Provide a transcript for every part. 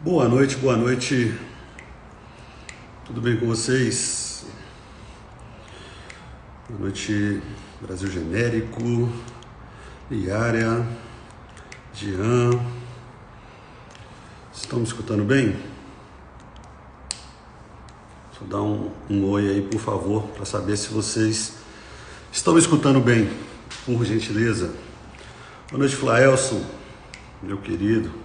Boa noite, boa noite. Tudo bem com vocês? Boa noite, Brasil Genérico, Iária, Jean. Estão me escutando bem? Só dá um oi aí, por favor, para saber se vocês estão me escutando bem, por gentileza. Boa noite, Flaelson, meu querido.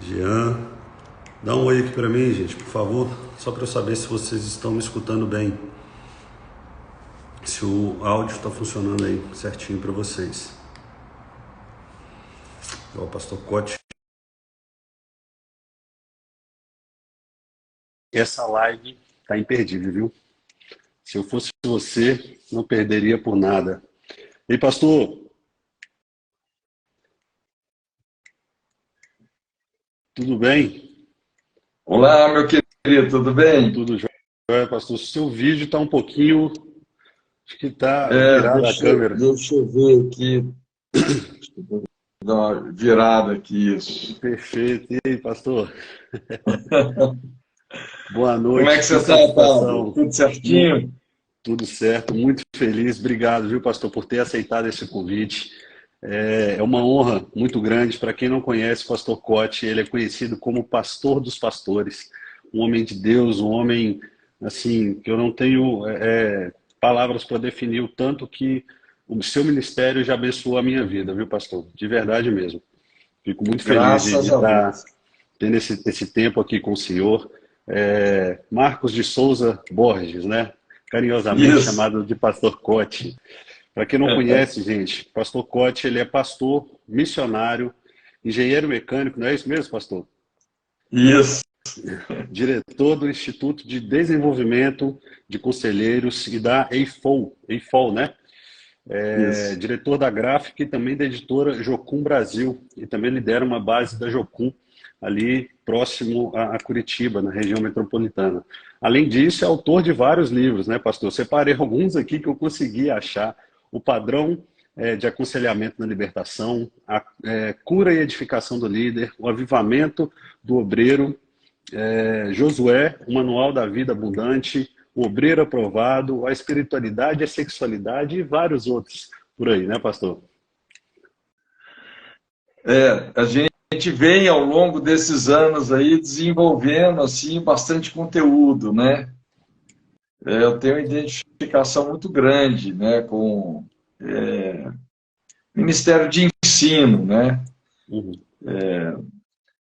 Jean. Dá um oi aqui para mim, gente, por favor, só para eu saber se vocês estão me escutando bem. Se o áudio está funcionando aí certinho para vocês. O pastor Cote. Essa live tá imperdível, viu? Se eu fosse você, não perderia por nada. E pastor, tudo bem? Olá, meu querido, tudo bem? Tudo jóia, pastor. Seu vídeo tá um pouquinho, acho que tá virado a Deixa, câmera. deixa eu ver aqui, dar uma virada aqui, isso. Perfeito. E aí, pastor? Boa Como é noite, que que você está, Pablo? satisfação. Tudo certinho? Tudo certo, muito feliz. Obrigado, viu, pastor, por ter aceitado esse convite. É uma honra muito grande. Para quem não conhece o pastor Cote, ele é conhecido como pastor dos pastores, um homem de Deus, um homem assim que eu não tenho palavras para definir o tanto que o seu ministério já abençoou a minha vida, viu, pastor? De verdade mesmo. Fico muito feliz de Graças a estar Deus. tendo esse tempo aqui com o senhor. Marcos de Souza Borges, né? Carinhosamente Isso. chamado de Pastor Cote. Para quem não conhece, gente, Pastor Cote, ele é pastor, missionário, engenheiro mecânico, não é isso mesmo, pastor? Isso. Diretor do Instituto de Desenvolvimento de Conselheiros e da EIFOL, né? Isso. Diretor da gráfica e também da editora Jocum Brasil, e também lidera uma base da Jocum ali próximo a Curitiba, na região metropolitana. Além disso, é autor de vários livros, né, pastor? Eu separei alguns aqui que eu consegui achar. O padrão de aconselhamento na libertação, a cura e edificação do líder, o avivamento do obreiro, Josué, o manual da vida abundante, o obreiro aprovado, a espiritualidade, a sexualidade e vários outros por aí, né, pastor? A gente vem ao longo desses anos aí desenvolvendo assim bastante conteúdo, né? Eu tenho uma identificação muito grande, né, com o Ministério de Ensino, né? Uhum.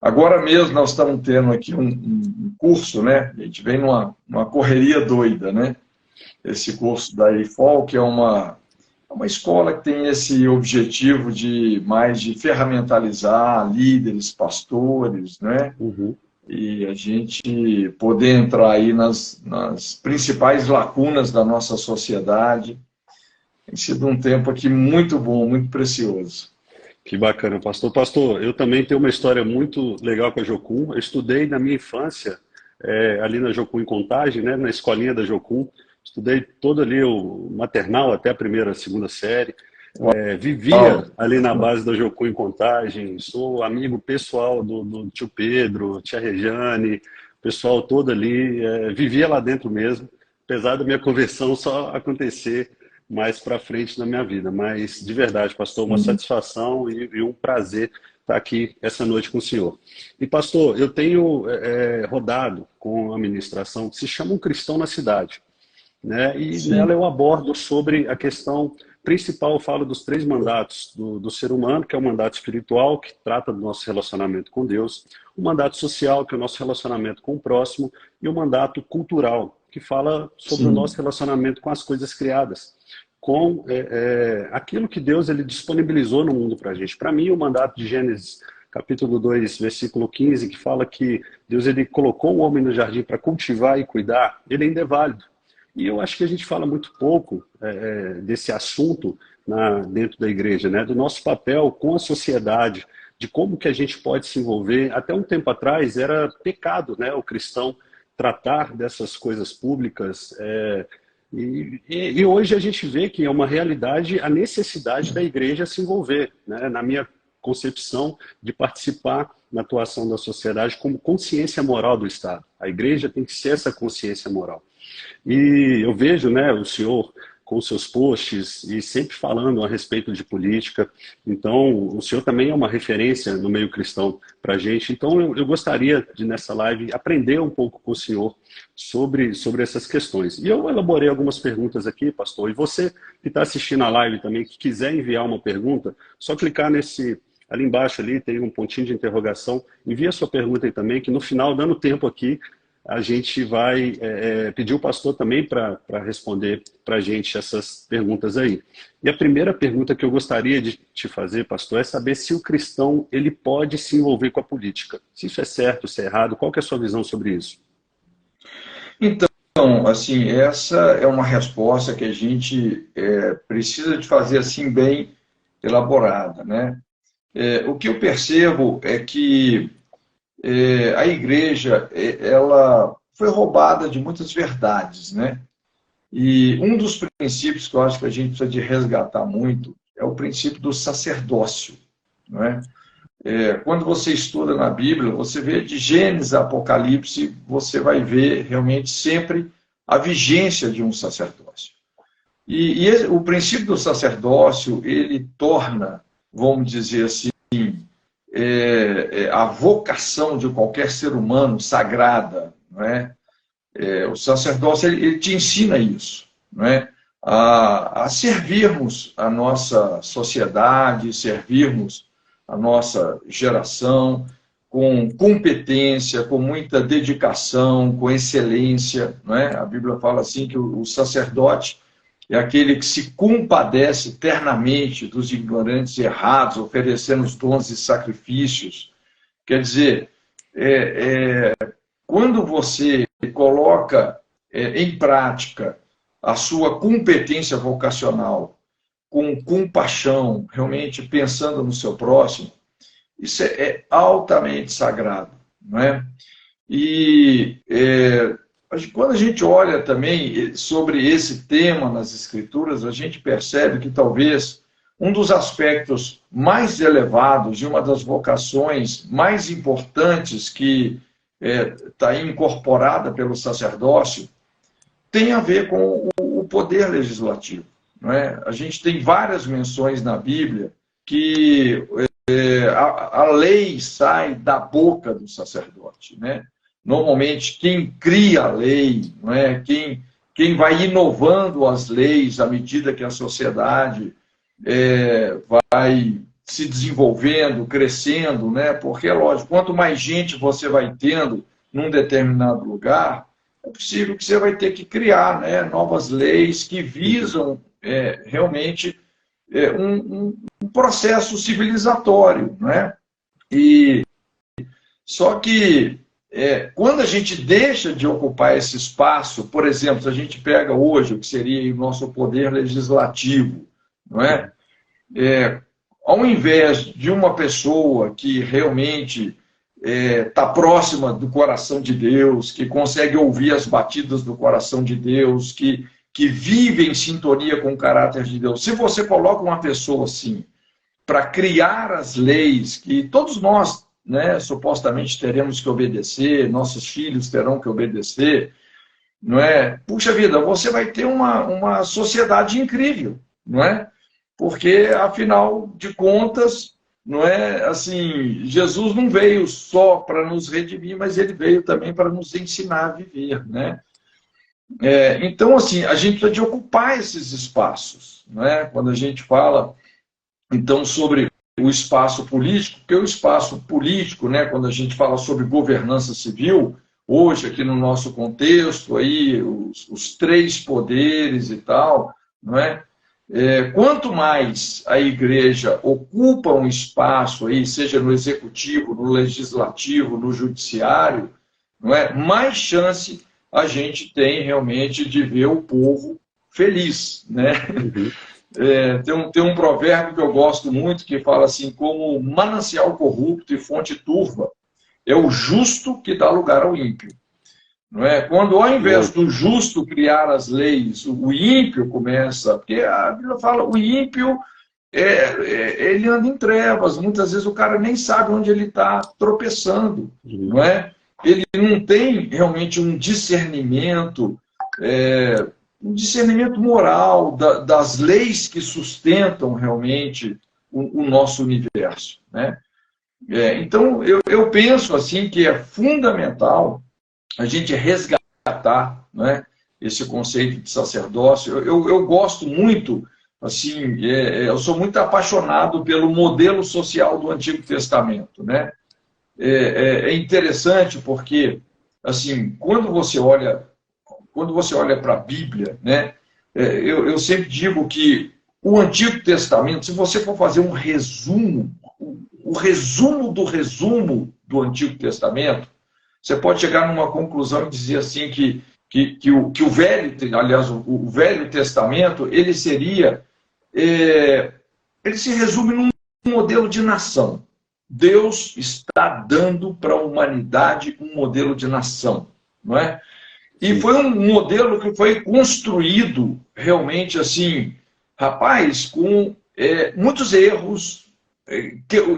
Agora mesmo nós estamos tendo aqui um curso, né? A gente vem numa correria doida, né? Esse curso da EIFOL, que é uma escola que tem esse objetivo de ferramentalizar líderes, pastores, né? Uhum. E a gente poder entrar aí nas principais lacunas da nossa sociedade. Tem sido um tempo aqui muito bom, muito precioso. Que bacana, pastor. Pastor, eu também tenho uma história muito legal com a Jocum. Eu estudei na minha infância, ali na Jocum em Contagem, né, na escolinha da Jocum. Estudei todo ali o maternal até a primeira, segunda série. Uau! Vivia ali na base da Jocum em Contagem. Sou amigo pessoal do tio Pedro, tia Rejane, pessoal todo ali. Vivia lá dentro mesmo, apesar da minha conversão só acontecer mais para frente na minha vida. Mas, de verdade, pastor, uma Sim, satisfação e um prazer estar aqui essa noite com o senhor. E, pastor, eu tenho rodado com a ministração que se chama Um Cristão na Cidade, né? E nela sim, eu abordo sobre a questão principal, eu falo dos três mandatos do ser humano, que é o mandato espiritual, que trata do nosso relacionamento com Deus, o mandato social, que é o nosso relacionamento com o próximo, e o mandato cultural, que fala sobre o nosso sim. relacionamento com as coisas criadas, com aquilo que Deus ele disponibilizou no mundo para a gente. Para mim, o mandato de Gênesis capítulo 2, versículo 15, que fala que Deus ele colocou o homem no jardim para cultivar e cuidar, ele ainda é válido. E eu acho que a gente fala muito pouco desse assunto dentro da igreja, né? Do nosso papel com a sociedade, de como que a gente pode se envolver. Até um tempo atrás era pecado, né? O cristão tratar dessas coisas públicas. E hoje a gente vê que é uma realidade a necessidade da igreja se envolver, né? Na minha concepção de participar na atuação da sociedade como consciência moral do Estado. A igreja tem que ser essa consciência moral. E eu vejo, né, o senhor com seus posts e sempre falando a respeito de política. Então, o senhor também é uma referência no meio cristão para a gente. Então, eu gostaria de, nessa live, aprender um pouco com o senhor sobre essas questões. E eu elaborei algumas perguntas aqui, pastor. E você que está assistindo a live também, que quiser enviar uma pergunta, só clicar ali embaixo ali, tem um pontinho de interrogação. Envia a sua pergunta aí também, que no final, dando tempo aqui, a gente vai pedir o pastor também para responder para a gente essas perguntas aí. E a primeira pergunta que eu gostaria de te fazer, pastor, é saber se o cristão ele pode se envolver com a política. Se isso é certo, se é errado, qual que é a sua visão sobre isso? Então, assim, essa é uma resposta que a gente precisa de fazer assim bem elaborada, né? O que eu percebo é que a igreja, ela foi roubada de muitas verdades, né? E um dos princípios que eu acho que a gente precisa de resgatar muito é o princípio do sacerdócio, não é? Quando você estuda na Bíblia, você vê de Gênesis a Apocalipse, você vai ver realmente sempre a vigência de um sacerdócio. E o princípio do sacerdócio, ele torna, vamos dizer assim, a vocação de qualquer ser humano sagrada, não é? O sacerdócio ele te ensina isso, não é? A servirmos a nossa sociedade, servirmos a nossa geração com competência, com muita dedicação, com excelência, não é? A Bíblia fala assim que o sacerdote é aquele que se compadece eternamente dos ignorantes e errados, oferecendo os dons e sacrifícios. Quer dizer, quando você coloca em prática a sua competência vocacional, com compaixão, realmente pensando no seu próximo, isso é altamente sagrado, não é? E quando a gente olha também sobre esse tema nas Escrituras, a gente percebe que talvez um dos aspectos mais elevados e uma das vocações mais importantes que está incorporada pelo sacerdócio tem a ver com o poder legislativo, não é? A gente tem várias menções na Bíblia que a lei sai da boca do sacerdote, né? Normalmente, quem cria a lei, não é? Quem vai inovando as leis à medida que a sociedade vai se desenvolvendo, crescendo, né? Porque, é lógico, quanto mais gente você vai tendo num determinado lugar, é possível que você vai ter que criar, né, novas leis que visam realmente um processo civilizatório, né? E só que quando a gente deixa de ocupar esse espaço, por exemplo, se a gente pega hoje o que seria o nosso poder legislativo, não é? Ao invés de uma pessoa que realmente está próxima do coração de Deus, que consegue ouvir as batidas do coração de Deus, que vive em sintonia com o caráter de Deus, se você coloca uma pessoa assim para criar as leis que todos nós, né, supostamente teremos que obedecer, nossos filhos terão que obedecer, não é? Puxa vida, você vai ter uma sociedade incrível, não é? Porque, afinal de contas, não é assim, Jesus não veio só para nos redimir, mas ele veio também para nos ensinar a viver, né? Então, assim, a gente precisa de ocupar esses espaços, né? Quando a gente fala, então, sobre o espaço político, porque o espaço político, né, quando a gente fala sobre governança civil, hoje, aqui no nosso contexto, aí, os três poderes e tal, não é? Quanto mais a igreja ocupa um espaço, aí, seja no executivo, no legislativo, no judiciário, não é? Mais chance a gente tem realmente de ver o povo feliz, né? Tem um provérbio que eu gosto muito que fala assim, como manancial corrupto e fonte turva é o justo que dá lugar ao ímpio. Não é? Quando ao invés do justo criar as leis, o ímpio começa, porque a Bíblia fala, o ímpio ele anda em trevas. Muitas vezes o cara nem sabe onde ele está tropeçando, não é? Ele não tem realmente um discernimento moral das leis que sustentam realmente o nosso universo, né? Então, eu penso assim que é fundamental a gente resgatar, né, esse conceito de sacerdócio. Eu gosto muito, assim, eu sou muito apaixonado pelo modelo social do Antigo Testamento, né? É interessante porque, assim, quando você olha para a Bíblia, né, eu sempre digo que o Antigo Testamento, se você for fazer um resumo, o resumo do Antigo Testamento, você pode chegar numa conclusão e dizer assim que o Velho, aliás, o Velho Testamento, ele se resume num modelo de nação. Deus está dando para a humanidade um modelo de nação, não é? E foi um modelo que foi construído realmente assim, rapaz, com muitos erros,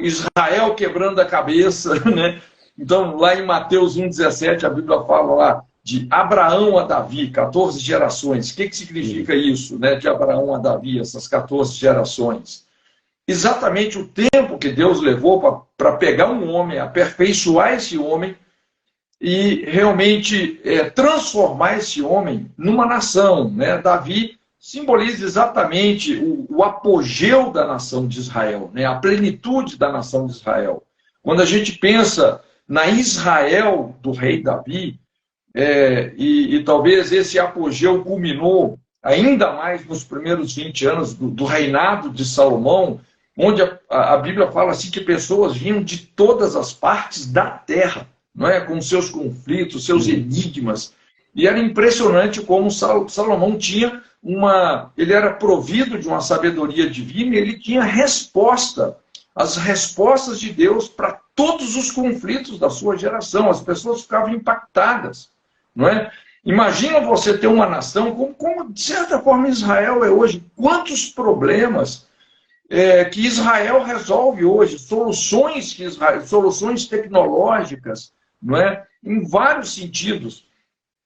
Israel quebrando a cabeça, né? Então, lá em Mateus 1,17, a Bíblia fala lá de Abraão a Davi, 14 gerações. O que significa isso, né, de Abraão a Davi, essas 14 gerações? Exatamente o tempo que Deus levou para pegar um homem, aperfeiçoar esse homem e realmente transformar esse homem numa nação, né? Davi simboliza exatamente o apogeu da nação de Israel, né? A plenitude da nação de Israel. Quando a gente pensa na Israel do rei Davi, e talvez esse apogeu culminou ainda mais nos primeiros 20 anos do reinado de Salomão, onde a Bíblia fala assim que pessoas vinham de todas as partes da terra, não é? Com seus conflitos, seus enigmas. E era impressionante como Salomão tinha ele era provido de uma sabedoria divina e ele tinha as respostas de Deus para todos os conflitos da sua geração. As pessoas ficavam impactadas, não é? Imagina você ter uma nação como de certa forma Israel é hoje. Quantos problemas que Israel resolve hoje, soluções tecnológicas, não é? Em vários sentidos.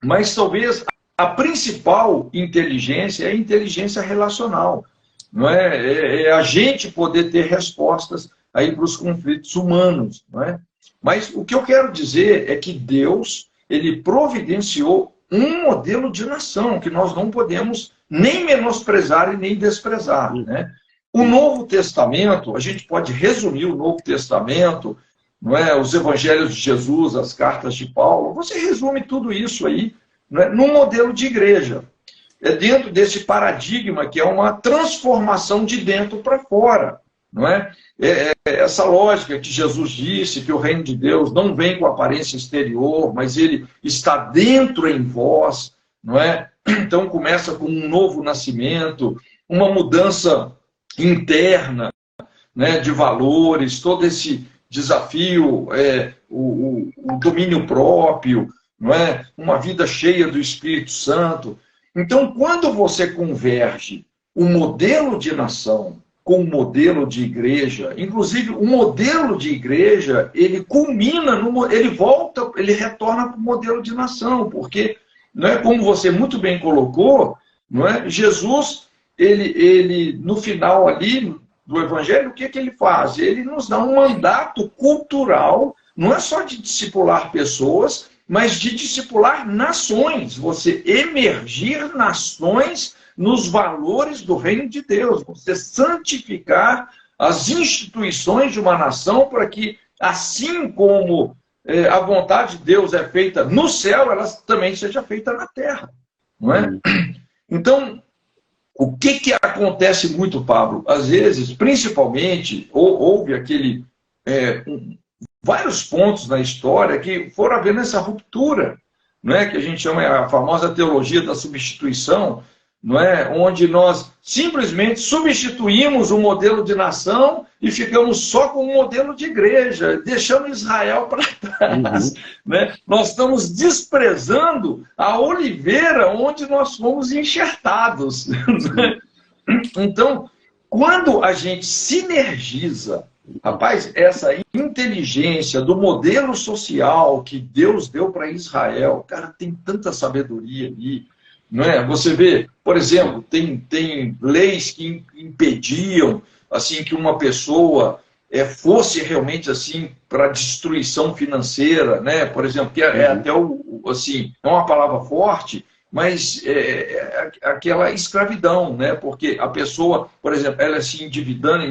Mas talvez a principal inteligência é a inteligência relacional, não é? É a gente poder ter respostas aí para os conflitos humanos, não é? Mas o que eu quero dizer é que Deus, ele providenciou um modelo de nação que nós não podemos nem menosprezar e nem desprezar, né? O Novo Testamento, a gente pode resumir o Novo Testamento, não é? Os Evangelhos de Jesus, as cartas de Paulo, você resume tudo isso aí, não é? Num modelo de igreja. É dentro desse paradigma que é uma transformação de dentro para fora, não é? Essa lógica que Jesus disse, que o reino de Deus não vem com aparência exterior, mas ele está dentro em vós, não é? Então começa com um novo nascimento, uma mudança interna, né, de valores, todo esse desafio, o domínio próprio, não é? Uma vida cheia do Espírito Santo. Então, quando você converge o modelo de nação com o modelo de igreja, inclusive o modelo de igreja, ele culmina, ele retorna para o modelo de nação, porque, não é, como você muito bem colocou, não é? Jesus, ele no final ali do Evangelho, o que ele faz? Ele nos dá um mandato cultural, não é só de discipular pessoas, mas de discipular nações, você emergir nações nos valores do reino de Deus, você santificar as instituições de uma nação para que, assim como a vontade de Deus é feita no céu, ela também seja feita na terra, não é? Então, o que acontece muito, Pablo? Às vezes, principalmente, houve vários pontos na história que foram havendo essa ruptura, não é? Que a gente chama a famosa teologia da substituição, não é? Onde nós simplesmente substituímos o modelo de nação e ficamos só com o modelo de igreja, deixando Israel para trás. Né? Nós estamos desprezando a oliveira onde nós fomos enxertados. Então, quando a gente sinergiza, rapaz, essa inteligência do modelo social que Deus deu para Israel, cara, tem tanta sabedoria ali, não é? Você vê, por exemplo, tem leis que impediam assim que uma pessoa fosse realmente assim para destruição financeira, né? Por exemplo, que é até assim, é uma palavra forte, mas aquela escravidão, né? Porque a pessoa, por exemplo, ela se endividando,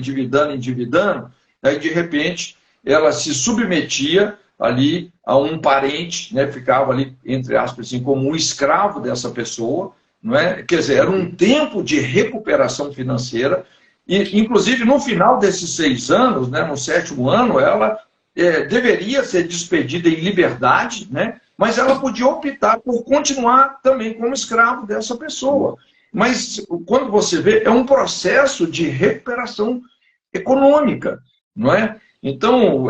aí de repente ela se submetia ali a um parente, né? Ficava ali, entre aspas, assim, como um escravo dessa pessoa, não é? Quer dizer, era um tempo de recuperação financeira, e inclusive no final desses 6 anos, né? No 7º ano, ela deveria ser despedida em liberdade, né? Mas ela podia optar por continuar também como escravo dessa pessoa. Mas quando você vê, é um processo de recuperação econômica, não é? Então,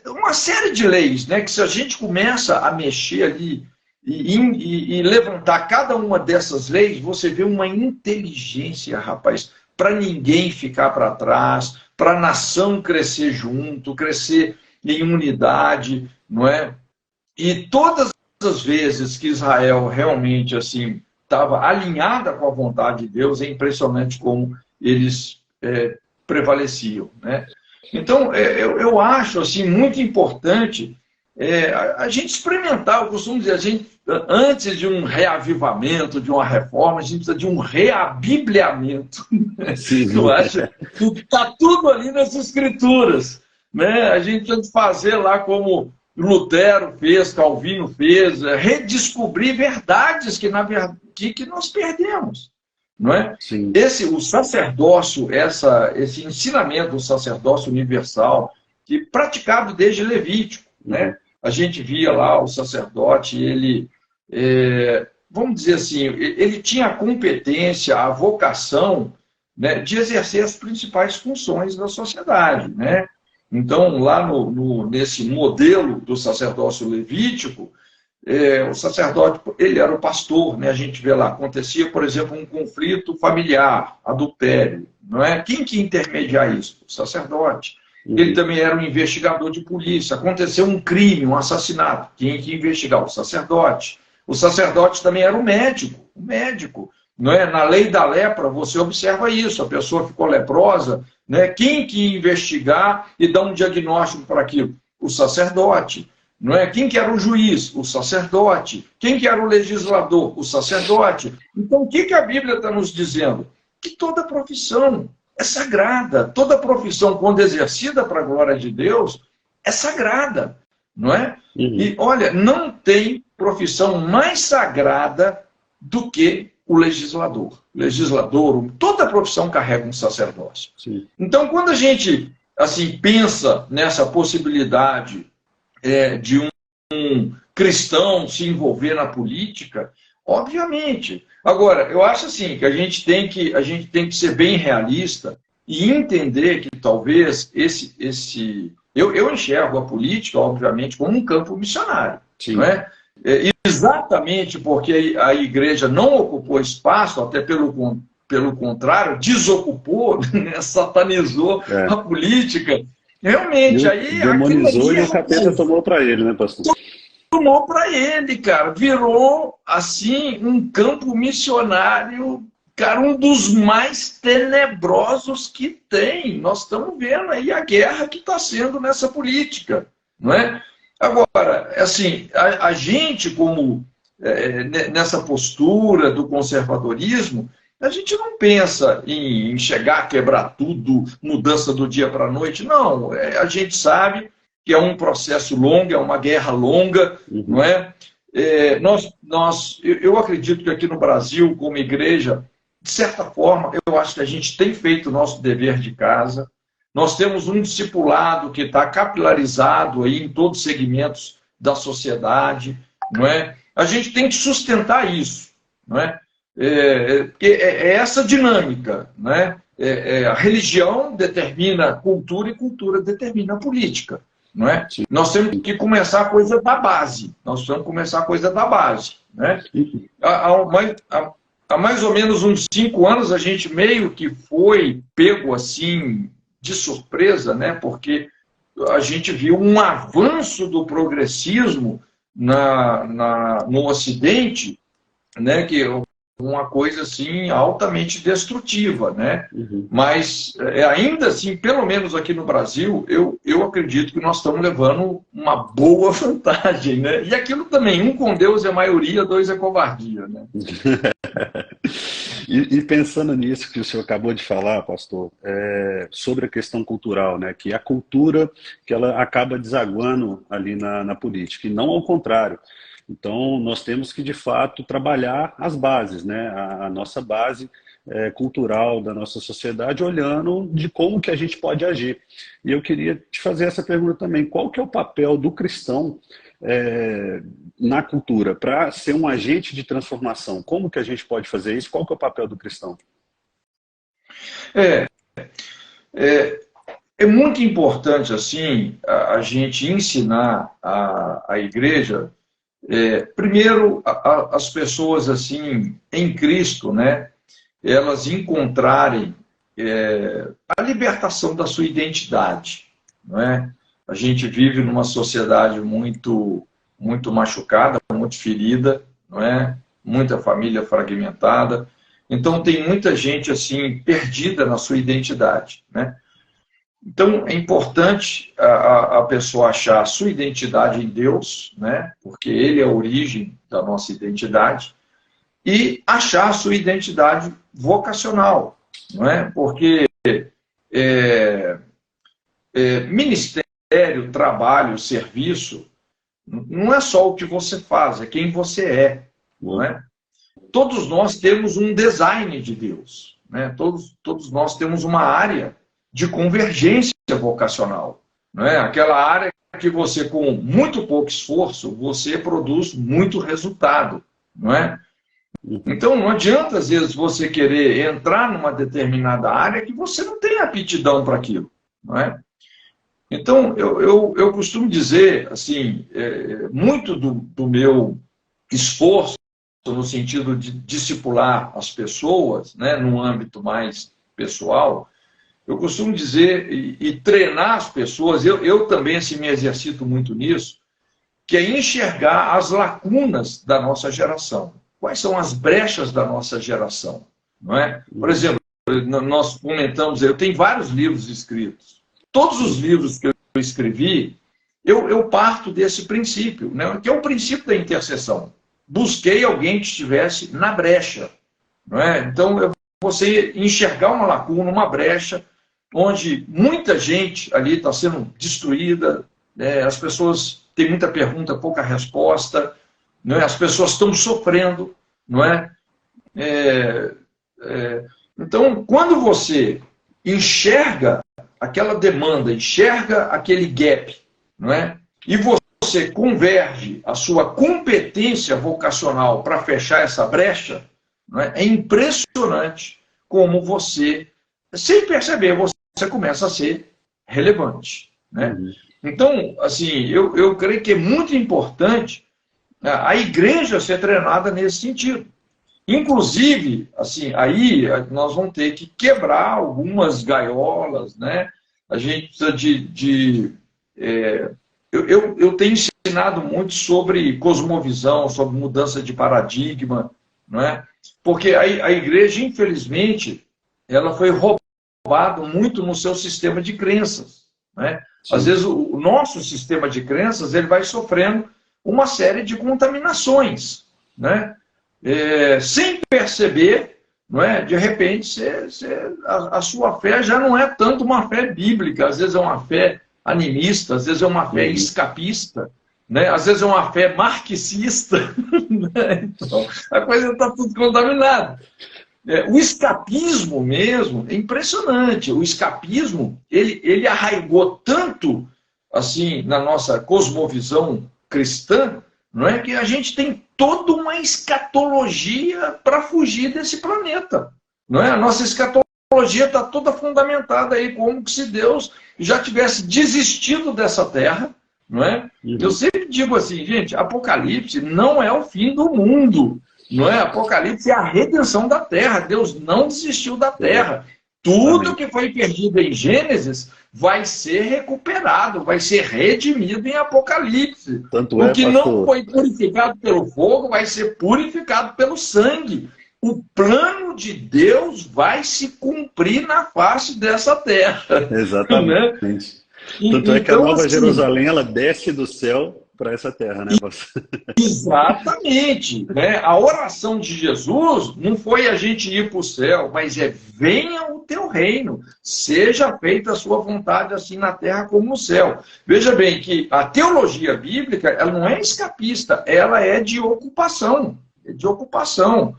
uma série de leis, né, que se a gente começa a mexer ali e levantar cada uma dessas leis, você vê uma inteligência, rapaz, para ninguém ficar para trás, para a nação crescer junto, crescer em unidade, não é? E todas as vezes que Israel realmente assim estava alinhada com a vontade de Deus, é impressionante como eles prevaleciam, né? Então, eu acho assim, muito importante a gente experimentar. Eu costumo dizer, antes de um reavivamento, de uma reforma, a gente precisa de um reabibliamento. Eu acho que está tudo ali nas Escrituras, né? A gente precisa fazer lá como Lutero fez, Calvino fez, redescobrir verdades que nós perdemos. Não é? Sim. O sacerdócio, esse ensinamento do sacerdócio universal, que praticado desde Levítico, né? A gente via lá o sacerdote, ele, vamos dizer assim, ele tinha a competência, a vocação, né, de exercer as principais funções da sociedade, né? Então, lá nesse modelo do sacerdócio levítico, o sacerdote, ele era o pastor, né? A gente vê lá, acontecia, por exemplo, um conflito familiar, adultério, não é? Quem que intermedia isso? O sacerdote. Ele também era um investigador de polícia. Aconteceu um crime, um assassinato. Quem que ia investigar? O sacerdote. O sacerdote também era o médico. Não é? Na lei da lepra, você observa isso. A pessoa ficou leprosa, né? Quem que ia investigar e dar um diagnóstico para aquilo? O sacerdote. Não é? Quem que era o juiz? O sacerdote. Quem que era o legislador? O sacerdote. Então, o que a Bíblia está nos dizendo? Que toda profissão é sagrada. Toda profissão, quando exercida para a glória de Deus, é sagrada. Não é? E, olha, não tem profissão mais sagrada do que o legislador. Toda profissão carrega um sacerdócio. Sim. Então, quando a gente assim pensa nessa possibilidade de um cristão se envolver na política, obviamente. Agora, eu acho assim que a gente tem que ser bem realista e entender que talvez eu enxergo a política, obviamente, como um campo missionário. Sim. Não é? Exatamente porque a igreja não ocupou espaço, até pelo contrário, desocupou, né? Satanizou a política. Realmente, aí demonizou e o capeta tomou para ele, né, pastor? Tomou para ele, cara. Virou, assim, um campo missionário, cara, um dos mais tenebrosos que tem. Nós estamos vendo aí a guerra que está sendo nessa política, não é? Agora, assim, a gente, como nessa postura do conservadorismo, a gente não pensa em chegar a quebrar tudo, mudança do dia para a noite. Não, a gente sabe que é um processo longo, é uma guerra longa, não é? Eu acredito que aqui no Brasil, como igreja, de certa forma, eu acho que a gente tem feito o nosso dever de casa. Nós temos um discipulado que está capilarizado aí em todos os segmentos da sociedade, não é? A gente tem que sustentar isso, não é? Porque é essa dinâmica, né? A religião determina a cultura e cultura determina a política, não é? Nós temos que começar a coisa da base. Né? há mais ou menos uns 5 anos, a gente meio que foi pego assim de surpresa, né? Porque a gente viu um avanço do progressismo no Ocidente, né? Que é uma coisa assim altamente destrutiva, né? Uhum. Mas ainda assim, pelo menos aqui no Brasil, eu acredito que nós estamos levando uma boa vantagem, né? E aquilo também, um com Deus é maioria, dois é covardia, né? E pensando nisso que o senhor acabou de falar, pastor, sobre a questão cultural, né, que a cultura que ela acaba desaguando ali na política, e não ao contrário. Então, nós temos que, de fato, trabalhar as bases, né, a nossa base cultural da nossa sociedade, olhando de como que a gente pode agir. E eu queria te fazer essa pergunta também, qual que é o papel do cristão na cultura, para ser um agente de transformação? Como que a gente pode fazer isso? Qual que é o papel do cristão? É, é, é muito importante, assim, a gente ensinar a igreja, primeiro, as pessoas, assim, em Cristo, né, elas encontrarem a libertação da sua identidade, não é? A gente vive numa sociedade muito, muito machucada, muito ferida, não é? Muita família fragmentada. Então, tem muita gente assim perdida na sua identidade, né? Então, é importante a pessoa achar a sua identidade em Deus, né? Porque Ele é a origem da nossa identidade, e achar a sua identidade vocacional, não é? Porque ministério, trabalho, serviço, não é só o que você faz, é quem você é, não é? Todos nós temos um design de Deus, né? Todos nós temos uma área de convergência vocacional, não é? Aquela área que você, com muito pouco esforço, você produz muito resultado, não é? Então, não adianta, às vezes, você querer entrar numa determinada área que você não tem aptidão para aquilo, não é? Então, eu costumo dizer, assim, muito do meu esforço no sentido de discipular as pessoas, né, num âmbito mais pessoal, eu costumo dizer e treinar as pessoas, eu também assim, me exercito muito nisso, que é enxergar as lacunas da nossa geração. Quais são as brechas da nossa geração? Não é? Por exemplo, nós comentamos, eu tenho vários livros escritos. Todos os livros que eu escrevi, eu parto desse princípio, né, que é o princípio da intercessão. Busquei alguém que estivesse na brecha. Não é? Então, você enxergar uma lacuna, uma brecha, onde muita gente ali está sendo destruída, né, as pessoas têm muita pergunta, pouca resposta, não é? As pessoas estão sofrendo, não é? Então, quando você enxerga aquela demanda, enxerga aquele gap, não é? E você converge a sua competência vocacional para fechar essa brecha, não é? É impressionante como você, sem perceber, você começa a ser relevante, né? Uhum. Então, assim, eu creio que é muito importante a igreja ser treinada nesse sentido. Inclusive, assim, aí nós vamos ter que quebrar algumas gaiolas, né? A gente precisa eu tenho ensinado muito sobre cosmovisão, sobre mudança de paradigma, não é? Porque a igreja, infelizmente, ela foi roubada muito no seu sistema de crenças, né? Às vezes o nosso sistema de crenças ele vai sofrendo uma série de contaminações, né? Sem perceber, não é? De repente, a sua fé já não é tanto uma fé bíblica, às vezes é uma fé animista, às vezes é uma fé escapista, né? Às vezes é uma fé marxista, né? Então, a coisa está tudo contaminada. O escapismo mesmo é impressionante. O escapismo ele arraigou tanto assim na nossa cosmovisão cristã, não é, que a gente tem toda uma escatologia para fugir desse planeta, não é? A nossa escatologia está toda fundamentada aí como que se Deus já tivesse desistido dessa terra, não é? Uhum. Eu sempre digo assim, gente, Apocalipse não é o fim do mundo. não é? Apocalipse é a redenção da terra. Deus não desistiu da terra. Tudo que foi perdido em Gênesis vai ser recuperado, vai ser redimido em Apocalipse. O que não foi purificado pelo fogo vai ser purificado pelo sangue. O plano de Deus vai se cumprir na face dessa terra. Exatamente. Né? Tanto é que a Nova Jerusalém, ela desce do céu para essa terra, né, pastor? Exatamente. Né? A oração de Jesus não foi a gente ir para o céu, mas é: venha o teu reino, seja feita a sua vontade, assim na terra como no céu. Veja bem que a teologia bíblica, ela não é escapista, ela é de ocupação. É de ocupação.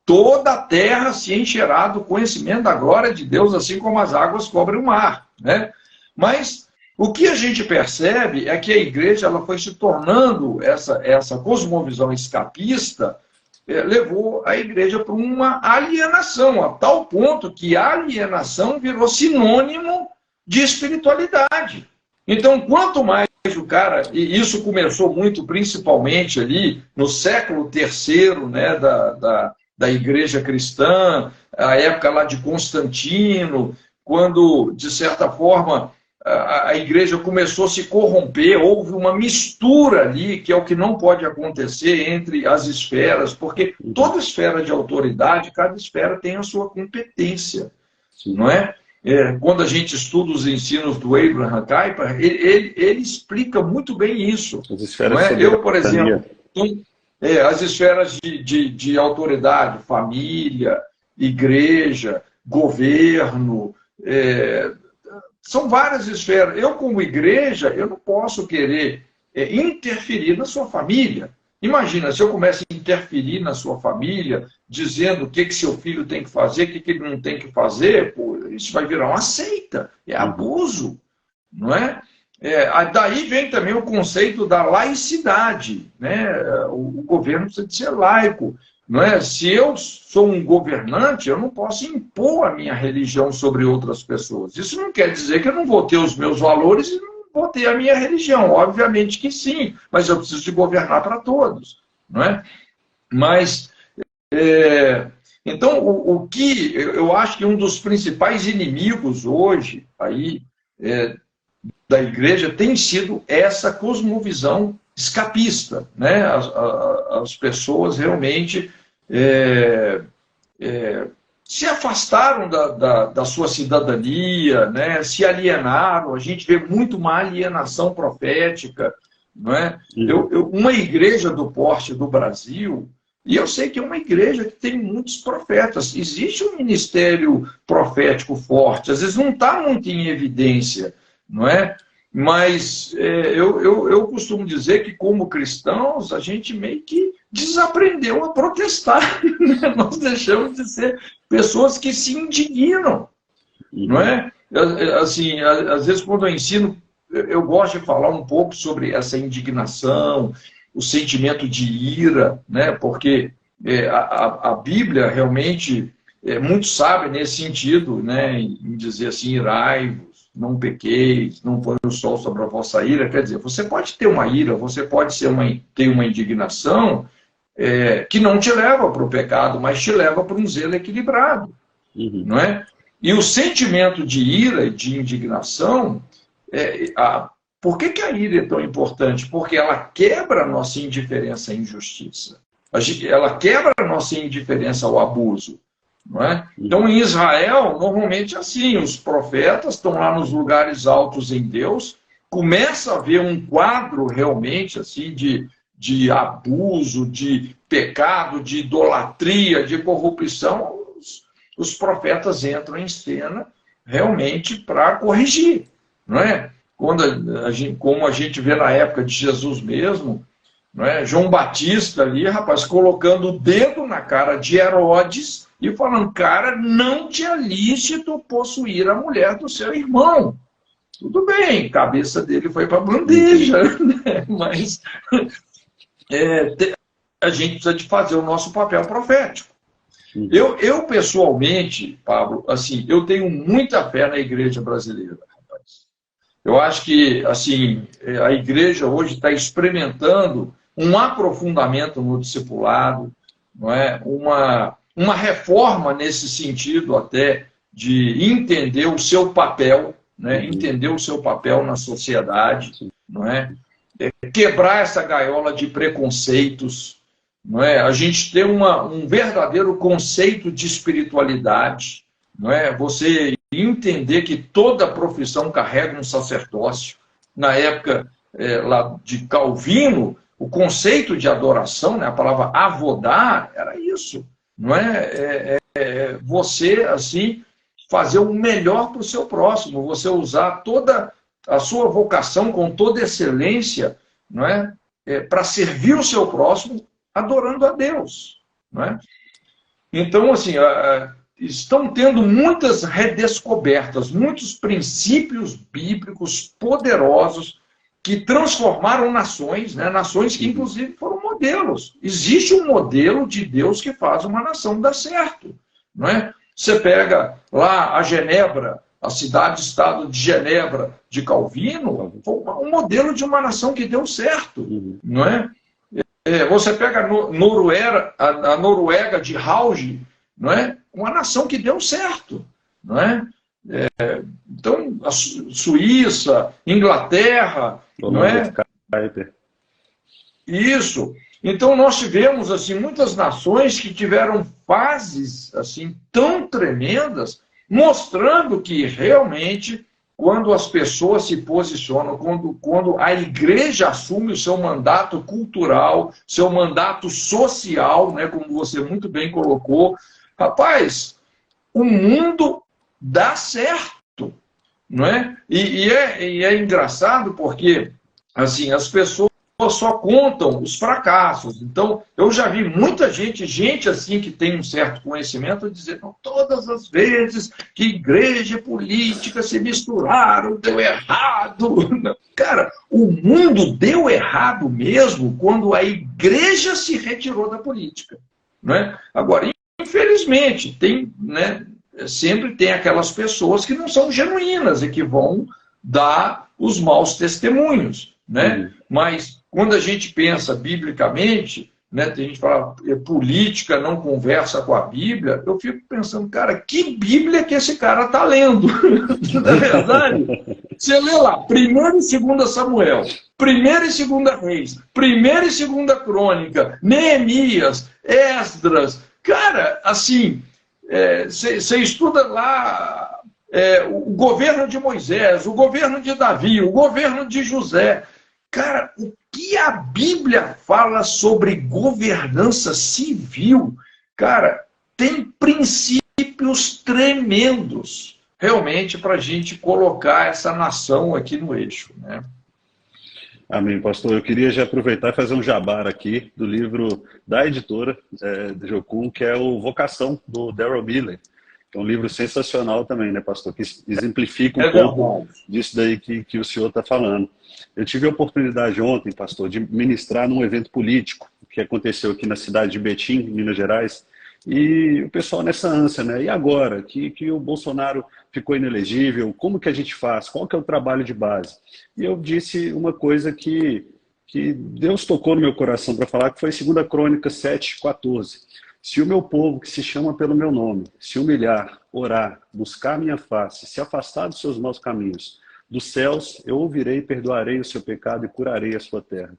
Toda a terra se encherá do conhecimento da glória de Deus, assim como as águas cobrem o mar. Né? Mas o que a gente percebe é que a igreja ela foi se tornando, essa cosmovisão escapista, levou a igreja para uma alienação, a tal ponto que a alienação virou sinônimo de espiritualidade. Então, quanto mais o cara, e isso começou muito principalmente ali no século III, né, da igreja cristã, a época lá de Constantino, quando, de certa forma, a igreja começou a se corromper, houve uma mistura ali, que é o que não pode acontecer entre as esferas, porque toda esfera de autoridade, cada esfera tem a sua competência, não é? Quando a gente estuda os ensinos do Abraham Kuyper, ele explica muito bem isso. As esferas, não é? Eu, por exemplo, as esferas de autoridade, família, igreja, governo, são várias esferas. Eu, como igreja, eu não posso querer interferir na sua família. Imagina, se eu começo a interferir na sua família, dizendo o que seu filho tem que fazer, o que ele não tem que fazer, pô, isso vai virar uma seita, é abuso, não é? Daí vem também o conceito da laicidade, né? O governo precisa de ser laico, não é? Se eu sou um governante, eu não posso impor a minha religião sobre outras pessoas. Isso não quer dizer que eu não vou ter os meus valores e não vou ter a minha religião. Obviamente que sim, mas eu preciso de governar para todos, não é? Mas, então, o que eu acho que um dos principais inimigos hoje aí da igreja tem sido essa cosmovisão escapista, né? As pessoas realmente se afastaram da sua cidadania, né? Se alienaram. A gente vê muito uma alienação profética, não é? Uma igreja do porte do Brasil, e eu sei que é uma igreja que tem muitos profetas, existe um ministério profético forte, às vezes não está muito em evidência, não é? Mas eu costumo dizer que, como cristãos, a gente meio que desaprendeu a protestar. Né? Nós deixamos de ser pessoas que se indignam. Não é? Assim, às vezes, quando eu ensino, eu gosto de falar um pouco sobre essa indignação, o sentimento de ira, né? Porque a Bíblia realmente, muitos sabem nesse sentido, né? Em dizer assim, irai-vos, não pequeis, não põe o sol sobre a vossa ira. Quer dizer, você pode ter uma ira, você pode ter uma indignação que não te leva para o pecado, mas te leva para um zelo equilibrado. Não é? E o sentimento de ira e de indignação, por que a ira é tão importante? Porque ela quebra a nossa indiferença à injustiça. Ela quebra a nossa indiferença ao abuso. Não é? Então, em Israel, normalmente é assim, os profetas estão lá nos lugares altos em Deus, começa a ver um quadro realmente assim de abuso, de pecado, de idolatria, de corrupção, os profetas entram em cena realmente para corrigir. Não é? Como a gente vê na época de Jesus mesmo, não é? João Batista ali, rapaz, colocando o dedo na cara de Herodes e falando, cara, não te é lícito possuir a mulher do seu irmão. Tudo bem, a cabeça dele foi para a bandeja, né? Mas a gente precisa de fazer o nosso papel profético. Eu pessoalmente, Pablo, assim, eu tenho muita fé na igreja brasileira, rapaz. Eu acho que assim, a igreja hoje está experimentando um aprofundamento no discipulado, não é? Uma reforma nesse sentido até de entender o seu papel, né? Entender o seu papel na sociedade, não é? Quebrar essa gaiola de preconceitos, não é? A gente ter um verdadeiro conceito de espiritualidade, não é? Você entender que toda profissão carrega um sacerdócio. Na época lá de Calvino, o conceito de adoração, né, a palavra avodar, era isso, não é? Você, assim, fazer o melhor para o seu próximo, você usar toda a sua vocação com toda excelência, não é? Para servir o seu próximo, adorando a Deus, não é? Então, assim, estão tendo muitas redescobertas, muitos princípios bíblicos poderosos que transformaram nações, né? Nações que, inclusive, foram modelos. Existe um modelo de Deus que faz uma nação dar certo, não é? Você pega lá a Genebra, a cidade-estado de Genebra, de Calvino, foi um modelo de uma nação que deu certo, não é? Você pega a Noruega de Hauge, não é? Uma nação que deu certo, não é? Então, a Suíça, Inglaterra, não é? Isso. Então, nós tivemos assim, muitas nações que tiveram fases assim, tão tremendas, mostrando que realmente, quando as pessoas se posicionam, quando a igreja assume o seu mandato cultural, seu mandato social, né, como você muito bem colocou, rapaz, o mundo dá certo, não é? E é engraçado porque assim, as pessoas só contam os fracassos. Então, eu já vi muita gente assim que tem um certo conhecimento, dizer, não, todas as vezes que igreja e política se misturaram, deu errado. Cara, o mundo deu errado mesmo quando a igreja se retirou da política, não é? Agora, infelizmente, tem, né, sempre tem aquelas pessoas que não são genuínas e que vão dar os maus testemunhos, né? Mas quando a gente pensa biblicamente, né, tem gente que fala política não conversa com a Bíblia, eu fico pensando, cara, que Bíblia que esse cara está lendo? Na verdade, você lê lá, 1ª e 2ª Samuel, 1ª e 2ª Reis, 1ª e 2ª Crônica, Neemias, Esdras, cara, assim, você estuda lá o governo de Moisés, o governo de Davi, o governo de José. Cara, o que a Bíblia fala sobre governança civil, cara, tem princípios tremendos, realmente, para a gente colocar essa nação aqui no eixo, né? Amém, pastor. Eu queria já aproveitar e fazer um jabá aqui do livro da editora de Jocum, que é o Vocação, do Darrell Miller. É um livro sensacional também, né, pastor? Que exemplifica um pouco disso daí que o senhor está falando. Eu tive a oportunidade ontem, pastor, de ministrar num evento político que aconteceu aqui na cidade de Betim, em Minas Gerais, e o pessoal nessa ânsia, né? E agora que o Bolsonaro ficou inelegível, como que a gente faz? Qual que é o trabalho de base? E eu disse uma coisa que Deus tocou no meu coração para falar, que foi 2ª Crônica 7:14. Se o meu povo, que se chama pelo meu nome, se humilhar, orar, buscar a minha face, se afastar dos seus maus caminhos, dos céus eu ouvirei e perdoarei o seu pecado e curarei a sua terra.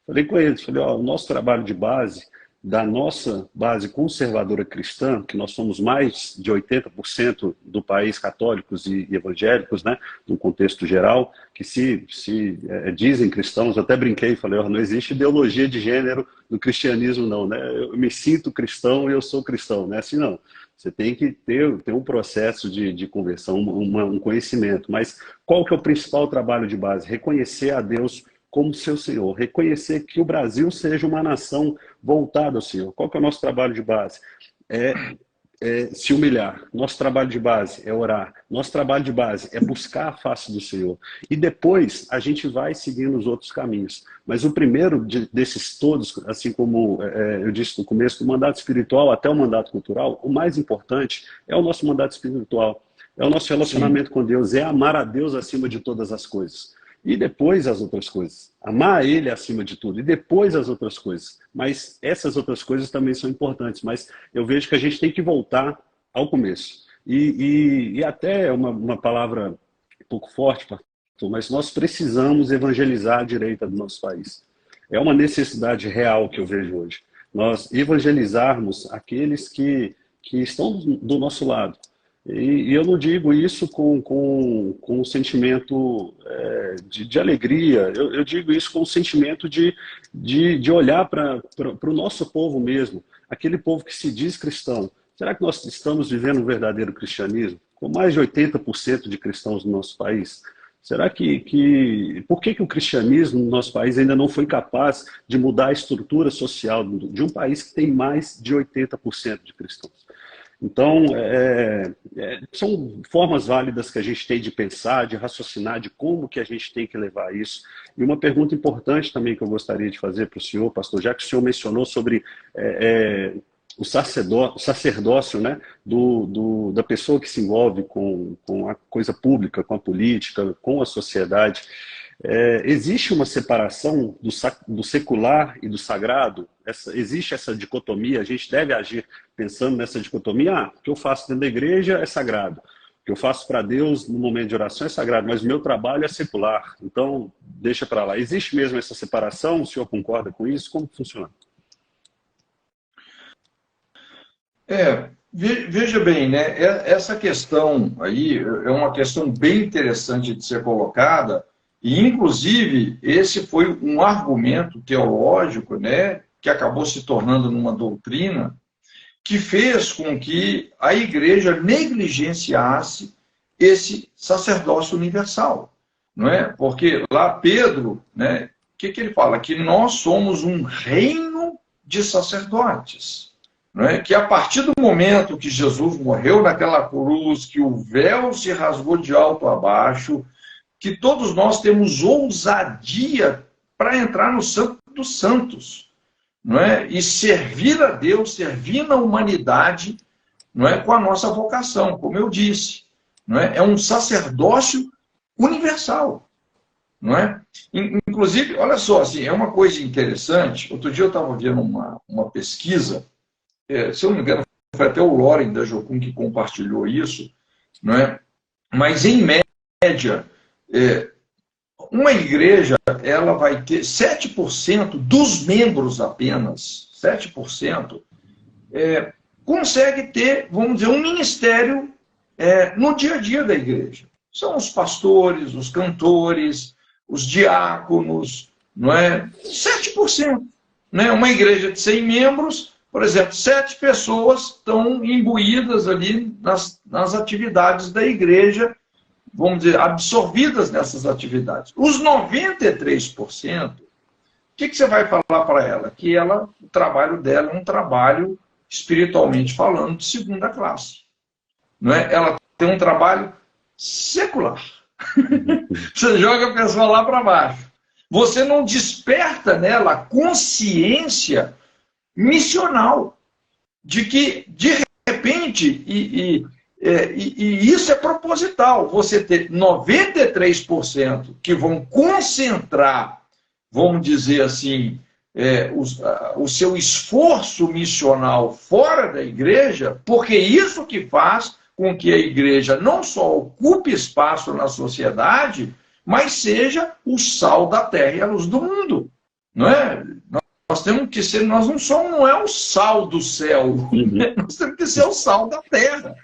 Falei com eles, falei, ó, o nosso trabalho de base, da nossa base conservadora cristã, que nós somos mais de 80% do país católicos e evangélicos, né, num contexto geral, que se dizem cristãos, eu até brinquei e falei, ó, não existe ideologia de gênero no cristianismo não, né? Eu me sinto cristão e eu sou cristão, não é assim não. Você tem que ter um processo de conversão, um conhecimento, mas qual que é o principal trabalho de base? Reconhecer a Deus como seu Senhor, reconhecer que o Brasil seja uma nação voltada ao Senhor. Qual que é o nosso trabalho de base? Se humilhar. Nosso trabalho de base é orar. Nosso trabalho de base é buscar a face do Senhor. E depois a gente vai seguindo os outros caminhos. Mas o primeiro desses todos, assim como eu disse no começo, do mandato espiritual até o mandato cultural, o mais importante é o nosso mandato espiritual. É o nosso relacionamento com Deus, é amar a Deus acima de todas as coisas. e depois as outras coisas. Amar Ele acima de tudo, e depois as outras coisas. Mas essas outras coisas também são importantes, mas eu vejo que a gente tem que voltar ao começo. E até uma palavra um pouco forte, pastor, mas nós precisamos evangelizar a direita do nosso país. É uma necessidade real que eu vejo hoje. Nós evangelizarmos aqueles que estão do nosso lado. E eu não digo isso com um sentimento de alegria, eu digo isso com um sentimento de olhar para o nosso povo mesmo, aquele povo que se diz cristão. Será que nós estamos vivendo um verdadeiro cristianismo? Com mais de 80% de cristãos no nosso país? Será por que o cristianismo no nosso país ainda não foi capaz de mudar a estrutura social de um país que tem mais de 80% de cristãos? Então, são formas válidas que a gente tem de pensar, de raciocinar, de como que a gente tem que levar isso. E uma pergunta importante também que eu gostaria de fazer para o senhor, pastor, já que o senhor mencionou sobre o sacerdócio, né, da pessoa que se envolve com a coisa pública, com a política, com a sociedade. Existe uma separação do secular e do sagrado? Existe essa dicotomia? A gente deve agir pensando nessa dicotomia? O que eu faço dentro da igreja é sagrado. O que eu faço para Deus no momento de oração é sagrado, mas o meu trabalho é secular. Então, deixa para lá. Existe mesmo essa separação? O senhor concorda com isso? Como funciona? Veja bem, né? Essa questão aí é uma questão bem interessante de ser colocada, e, inclusive, esse foi um argumento teológico, né, que acabou se tornando numa doutrina, que fez com que a igreja negligenciasse esse sacerdócio universal. Não é? Porque lá Pedro, né, o que ele fala? Que nós somos um reino de sacerdotes. Não é? Que a partir do momento que Jesus morreu naquela cruz, que o véu se rasgou de alto a baixo, que todos nós temos ousadia para entrar no Santo dos Santos, não é? E servir a Deus, servir na humanidade, não é? Com a nossa vocação, como eu disse. Não é? É um sacerdócio universal. Não é? Inclusive, olha só, assim, é uma coisa interessante. Outro dia eu estava vendo uma pesquisa, se eu não me engano, foi até o Loren da Jocum que compartilhou isso, não é? Mas, em média, uma igreja ela vai ter 7% dos membros apenas, 7%, consegue ter, vamos dizer, um ministério no dia a dia da igreja. São os pastores, os cantores, os diáconos, não é? 7%. Né? Uma igreja de 100 membros, por exemplo, 7 pessoas estão imbuídas ali nas atividades da igreja, vamos dizer, absorvidas nessas atividades. Os 93%, o que você vai falar para ela? Que o trabalho dela é um trabalho, espiritualmente falando, de segunda classe. Não é? Ela tem um trabalho secular. Você joga a pessoa lá para baixo. Você não desperta nela a consciência missional de que, de repente, e isso é proposital, você ter 93% que vão concentrar, vamos dizer assim, o seu esforço missional fora da igreja, porque isso que faz com que a igreja não só ocupe espaço na sociedade, mas seja o sal da terra e a luz do mundo. Não é? Nós temos que ser, nós não é o sal do céu, né? Nós temos que ser o sal da terra.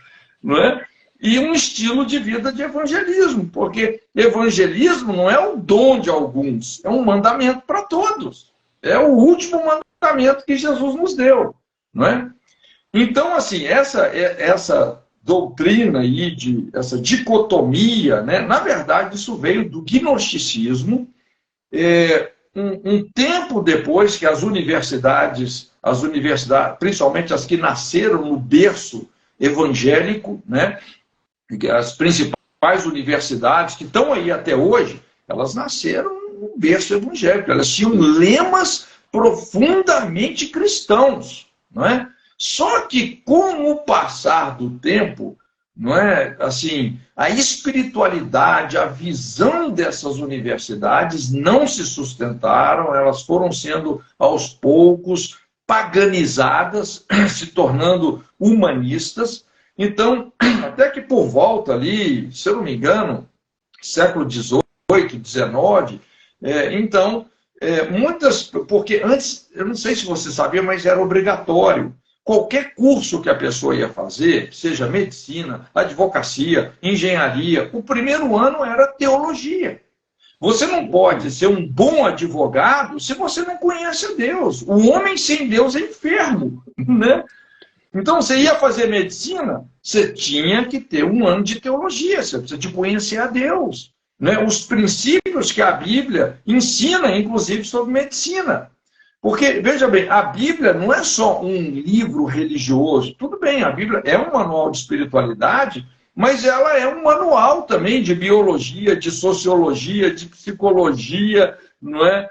Não é? E um estilo de vida de evangelismo, porque evangelismo não é um dom de alguns, é um mandamento para todos. É o último mandamento que Jesus nos deu. Não é? Então, assim, essa doutrina aí, essa dicotomia, né? Na verdade, isso veio do gnosticismo, um tempo depois que as universidades, principalmente as que nasceram no berço evangélico, né? As principais universidades que estão aí até hoje, elas nasceram no berço evangélico, elas tinham lemas profundamente cristãos, não é? Só que com o passar do tempo, não é? Assim, a espiritualidade, a visão dessas universidades não se sustentaram, elas foram sendo, aos poucos, paganizadas, se tornando humanistas. Então, até que por volta ali, se eu não me engano, século XVIII, XIX, então, muitas... Porque antes, eu não sei se você sabia, mas era obrigatório. Qualquer curso que a pessoa ia fazer, seja medicina, advocacia, engenharia, o primeiro ano era teologia. Você não pode ser um bom advogado se você não conhece a Deus. O homem sem Deus é enfermo, né? Então, você ia fazer medicina, você tinha que ter um ano de teologia, você precisa de conhecer a Deus, né? Os princípios que a Bíblia ensina, inclusive, sobre medicina. Porque, veja bem, a Bíblia não é só um livro religioso. Tudo bem, a Bíblia é um manual de espiritualidade, mas ela é um manual também de biologia, de sociologia, de psicologia, não é?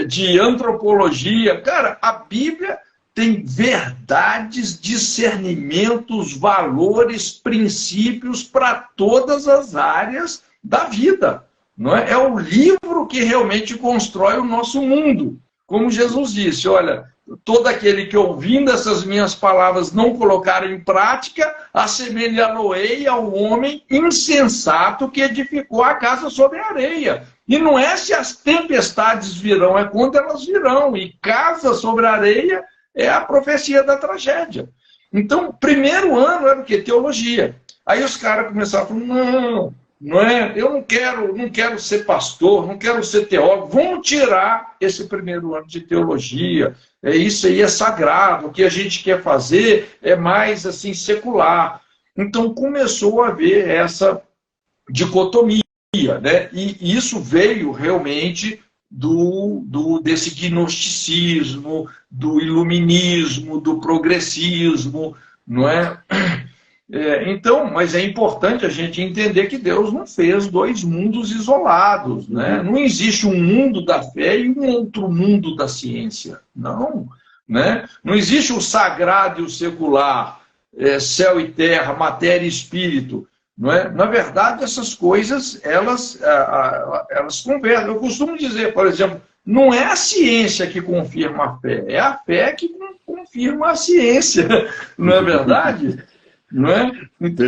De antropologia. Cara, a Bíblia tem verdades, discernimentos, valores, princípios para todas as áreas da vida. Não é? É o livro que realmente constrói o nosso mundo. Como Jesus disse, olha, todo aquele que ouvindo essas minhas palavras não colocar em prática, assemelhá-lo-ei ao homem insensato que edificou a casa sobre a areia. E não é se as tempestades virão, é quando elas virão. E casa sobre a areia é a profecia da tragédia. Então, primeiro ano era o quê? Teologia. Aí os caras começaram a falar, não é? Eu não quero ser pastor, não quero ser teólogo. Vamos tirar esse primeiro ano de teologia. Isso aí é sagrado. O que a gente quer fazer é mais assim secular. Então começou a haver essa dicotomia, né? E isso veio realmente desse gnosticismo, do iluminismo, do progressismo, não é? Então, mas é importante a gente entender que Deus não fez dois mundos isolados, né? Não existe um mundo da fé e um outro mundo da ciência, não, né? Não existe o sagrado e o secular, céu e terra, matéria e espírito, não é? Na verdade, essas coisas, elas conversam. Eu costumo dizer, por exemplo, não é a ciência que confirma a fé, é a fé que confirma a ciência, não é verdade? Não é?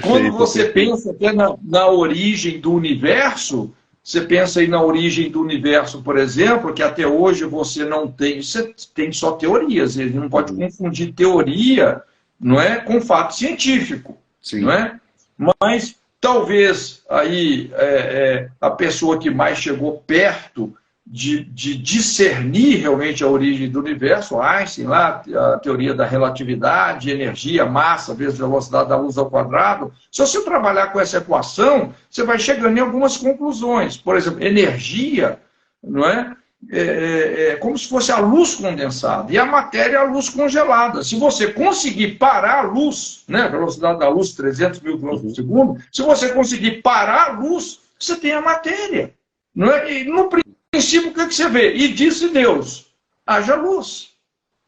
Quando você pensa até na origem do universo, você pensa aí na origem do universo, por exemplo, que até hoje você tem só teorias, ele não pode confundir teoria, não é, com fato científico. Sim. Não é? Mas talvez aí a pessoa que mais chegou perto de discernir realmente a origem do universo, Einstein, lá, a teoria da relatividade, energia, massa, vezes velocidade da luz ao quadrado. Se você trabalhar com essa equação, você vai chegando em algumas conclusões. Por exemplo, energia, não é como se fosse a luz condensada, e a matéria é a luz congelada. Se você conseguir parar a luz, né, a velocidade da luz, 300 mil km por segundo, se você conseguir parar a luz, você tem a matéria. Não é? E no princípio, o que você vê? E disse Deus, haja luz.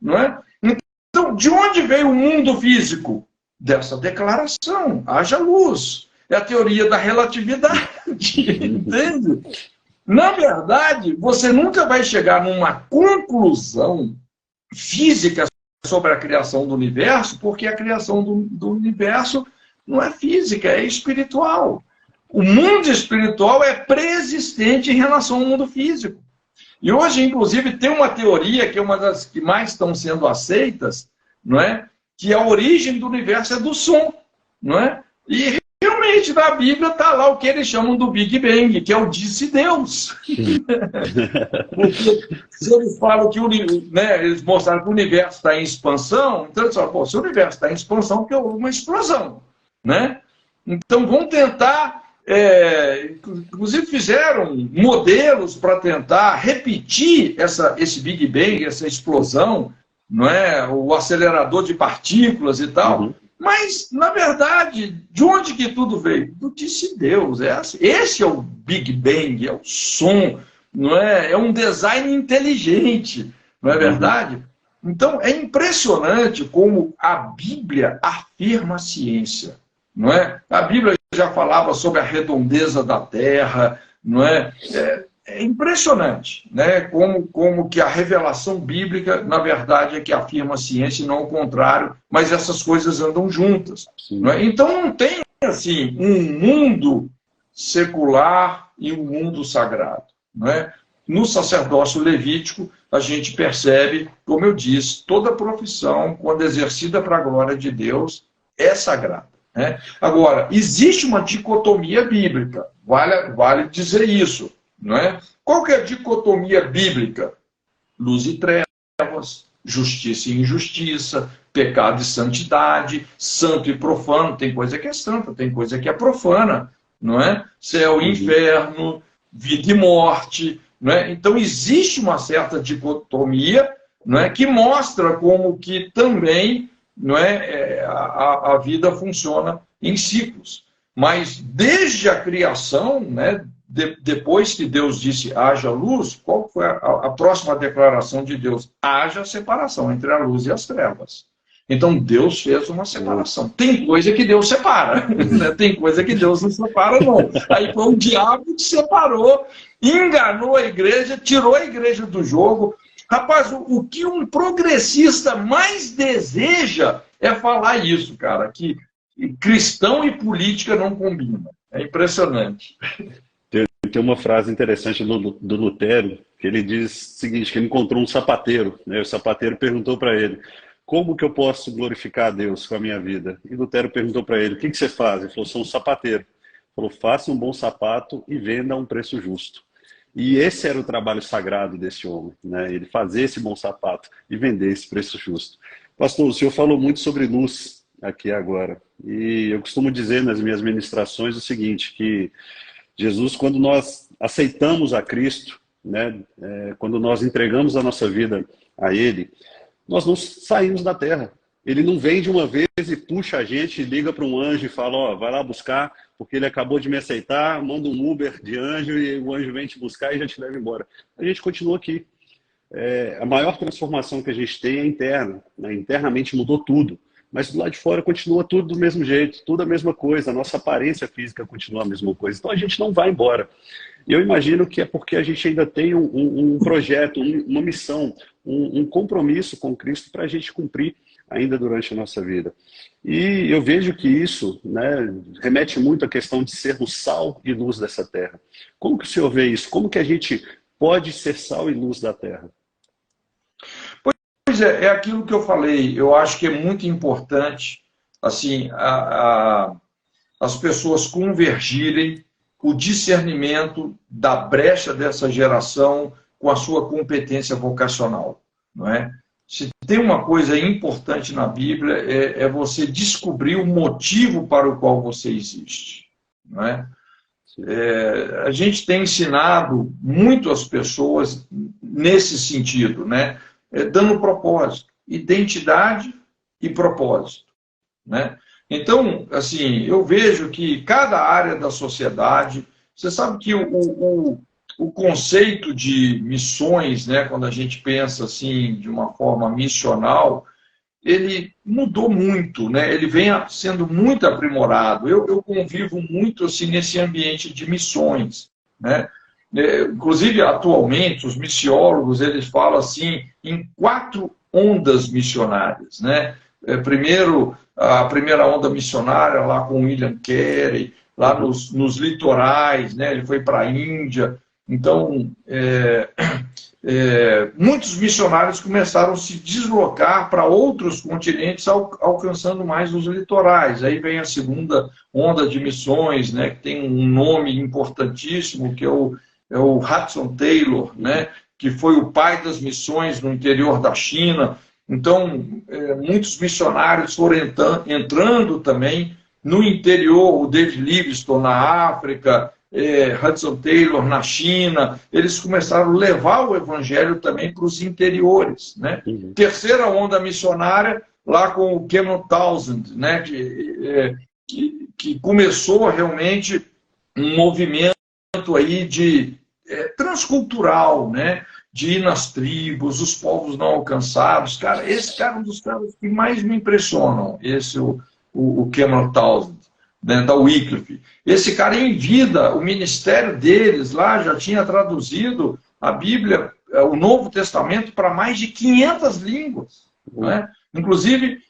Não é? Então, de onde veio o mundo físico? Dessa declaração, haja luz. É a teoria da relatividade, entende? Na verdade, você nunca vai chegar numa conclusão física sobre a criação do universo, porque a criação do universo não é física, é espiritual. O mundo espiritual é pré-existente em relação ao mundo físico. E hoje, inclusive, tem uma teoria que é uma das que mais estão sendo aceitas, não é? Que a origem do universo é do som, não é? E realmente na Bíblia está lá o que eles chamam do Big Bang, que é o disse Deus. Porque se eles falam que eles mostraram que o universo está em expansão, então eles falam, se o universo está em expansão, porque houve uma explosão, né? Então vamos tentar... inclusive fizeram modelos para tentar repetir esse Big Bang, essa explosão, não é? O acelerador de partículas e tal. Uhum. Mas, na verdade, de onde que tudo veio? Do disse Deus. Esse é o Big Bang, é o som, não é? É um design inteligente, não é verdade? Então, é impressionante como a Bíblia afirma a ciência. não é? A Bíblia já falava sobre a redondeza da terra, não é? É impressionante, né? Como que a revelação bíblica, na verdade, é que afirma a ciência e não o contrário, mas essas coisas andam juntas. Não é? Então não tem assim um mundo secular e um mundo sagrado. Não é? No sacerdócio levítico, a gente percebe, como eu disse, toda profissão, quando exercida para a glória de Deus, é sagrada. Né? Agora, existe uma dicotomia bíblica, vale dizer isso. Não é? Qual que é a dicotomia bíblica? Luz e trevas, justiça e injustiça, pecado e santidade, santo e profano. Tem coisa que é santa, tem coisa que é profana. Não é? Céu e inferno, vida e morte. Não é? Então, existe uma certa dicotomia, não é? Que mostra como que também, não é? A vida funciona em ciclos. Mas desde a criação, né? Depois que Deus disse haja luz, qual foi a próxima declaração de Deus? Haja separação entre a luz e as trevas. Então Deus fez uma separação. Tem coisa que Deus separa, né? Tem coisa que Deus não separa, não. Aí foi o diabo que separou, enganou a igreja, tirou a igreja do jogo. Rapaz, o que um progressista mais deseja é falar isso, cara, que cristão e política não combinam. É impressionante. Tem uma frase interessante do Lutero, que ele diz o seguinte, que ele encontrou um sapateiro, né? O sapateiro perguntou para ele, como que eu posso glorificar a Deus com a minha vida? E Lutero perguntou para ele, o que você faz? Ele falou, sou um sapateiro. Ele falou, faça um bom sapato e venda a um preço justo. E esse era o trabalho sagrado desse homem, né? Ele fazer esse bom sapato e vender esse preço justo. Pastor, o senhor falou muito sobre luz aqui agora. E eu costumo dizer nas minhas ministrações o seguinte, que Jesus, quando nós aceitamos a Cristo, né, quando nós entregamos a nossa vida a Ele, nós não saímos da terra. Ele não vem de uma vez e puxa a gente, liga para um anjo e fala, ó, vai lá buscar, porque ele acabou de me aceitar, manda um Uber de anjo e o anjo vem te buscar e já te leva embora. A gente continua aqui. A maior transformação que a gente tem é interna, né? Internamente mudou tudo. Mas do lado de fora continua tudo do mesmo jeito, tudo a mesma coisa, a nossa aparência física continua a mesma coisa. Então a gente não vai embora. E eu imagino que é porque a gente ainda tem um projeto, uma missão, um compromisso com Cristo para a gente cumprir ainda durante a nossa vida. E eu vejo que isso, né, remete muito à questão de sermos sal e luz dessa terra. Como que o senhor vê isso? Como que a gente pode ser sal e luz da terra? Pois é aquilo que eu falei. Eu acho que é muito importante assim, as pessoas convergirem o discernimento da brecha dessa geração com a sua competência vocacional. Não é? Se tem uma coisa importante na Bíblia, é você descobrir o motivo para o qual você existe. Não é? A gente tem ensinado muito as pessoas nesse sentido, né? Dando propósito, identidade e propósito. Né? Então, assim, eu vejo que cada área da sociedade, você sabe que o conceito de missões, né, quando a gente pensa assim de uma forma missional, ele mudou muito, né? Ele vem sendo muito aprimorado. Eu convivo muito assim, nesse ambiente de missões. Né? Inclusive, atualmente, os missiólogos eles falam assim, em 4 ondas missionárias. Né? Primeiro, a primeira onda missionária lá com William Carey, lá nos litorais, né? Ele foi para a Índia. Então, muitos missionários começaram a se deslocar para outros continentes, alcançando mais os litorais. Aí vem a segunda onda de missões, né, que tem um nome importantíssimo, que é o Hudson Taylor, né, que foi o pai das missões no interior da China. Então, muitos missionários foram entrando também no interior, o David Livingstone na África, Hudson Taylor na China, eles começaram a levar o evangelho também para os interiores. Né? Terceira onda missionária, lá com o Cameron Townsend, né? que começou realmente um movimento aí de transcultural, né? De ir nas tribos, os povos não alcançados. Cara, esse cara é um dos caras que mais me impressionam, o Cameron Townsend. né, da Wycliffe. Esse cara, em vida, o ministério deles lá já tinha traduzido a Bíblia, o Novo Testamento, para mais de 500 línguas. Né? Inclusive,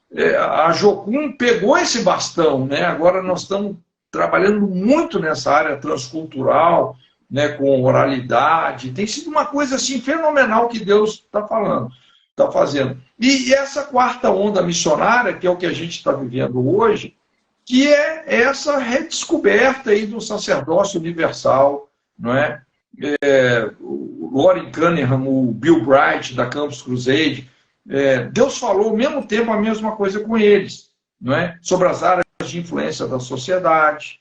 a Jocum pegou esse bastão. Né? Agora nós estamos trabalhando muito nessa área transcultural, né, com oralidade. Tem sido uma coisa assim fenomenal que Deus está fazendo. E essa quarta onda missionária, que é o que a gente está vivendo hoje, que é essa redescoberta aí do sacerdócio universal, não é? O Loren Cunningham, o Bill Bright da Campus Crusade, Deus falou ao mesmo tempo a mesma coisa com eles, não é? Sobre as áreas de influência da sociedade,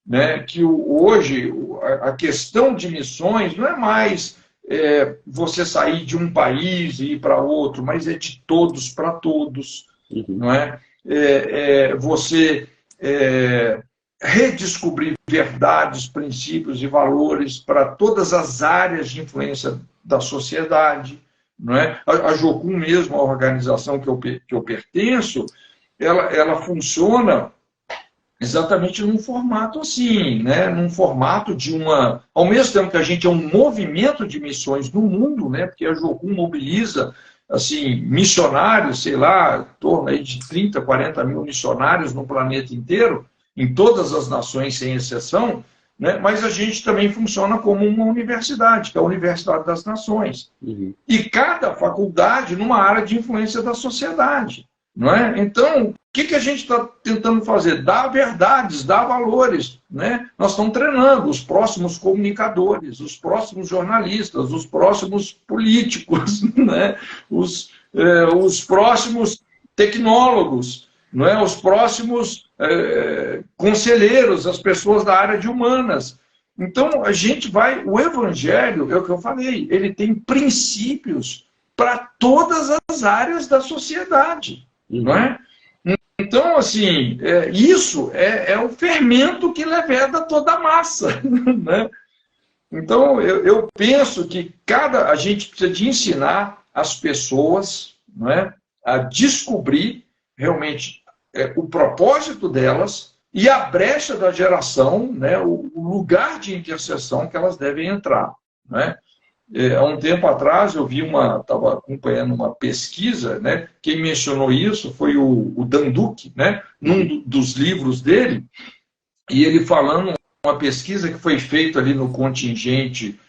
né? Que hoje a questão de missões não é mais você sair de um país e ir para outro, mas é de todos para todos, não é? Você redescobrir verdades, princípios e valores para todas as áreas de influência da sociedade, não é? A Jocum mesmo, a organização que eu pertenço, ela funciona exatamente num formato assim, né? Num formato de uma... Ao mesmo tempo que a gente é um movimento de missões no mundo, né? Porque a Jocum mobiliza assim, missionários, sei lá, em torno aí de 30, 40 mil missionários no planeta inteiro, em todas as nações, sem exceção, né? Mas a gente também funciona como uma universidade, que é a Universidade das Nações. E cada faculdade numa área de influência da sociedade. Não é? Então, o que a gente está tentando fazer? Dar verdades, dar valores. Né? Nós estamos treinando os próximos comunicadores, os próximos jornalistas, os próximos políticos, né? Os próximos tecnólogos, não é? Os próximos conselheiros, as pessoas da área de humanas. Então, a gente vai... O Evangelho, é o que eu falei, ele tem princípios para todas as áreas da sociedade. Não é? Então, assim, isso é o fermento que leveda toda a massa. Né? Então, eu penso que a gente precisa de ensinar as pessoas, não é, a descobrir realmente o propósito delas e a brecha da geração, né, o lugar de intercessão que elas devem entrar. Não é? Há um tempo atrás eu estava acompanhando uma pesquisa, né? Quem mencionou isso foi o Dan Duque, né? Num dos livros dele, e ele falando uma pesquisa que foi feita ali no contingente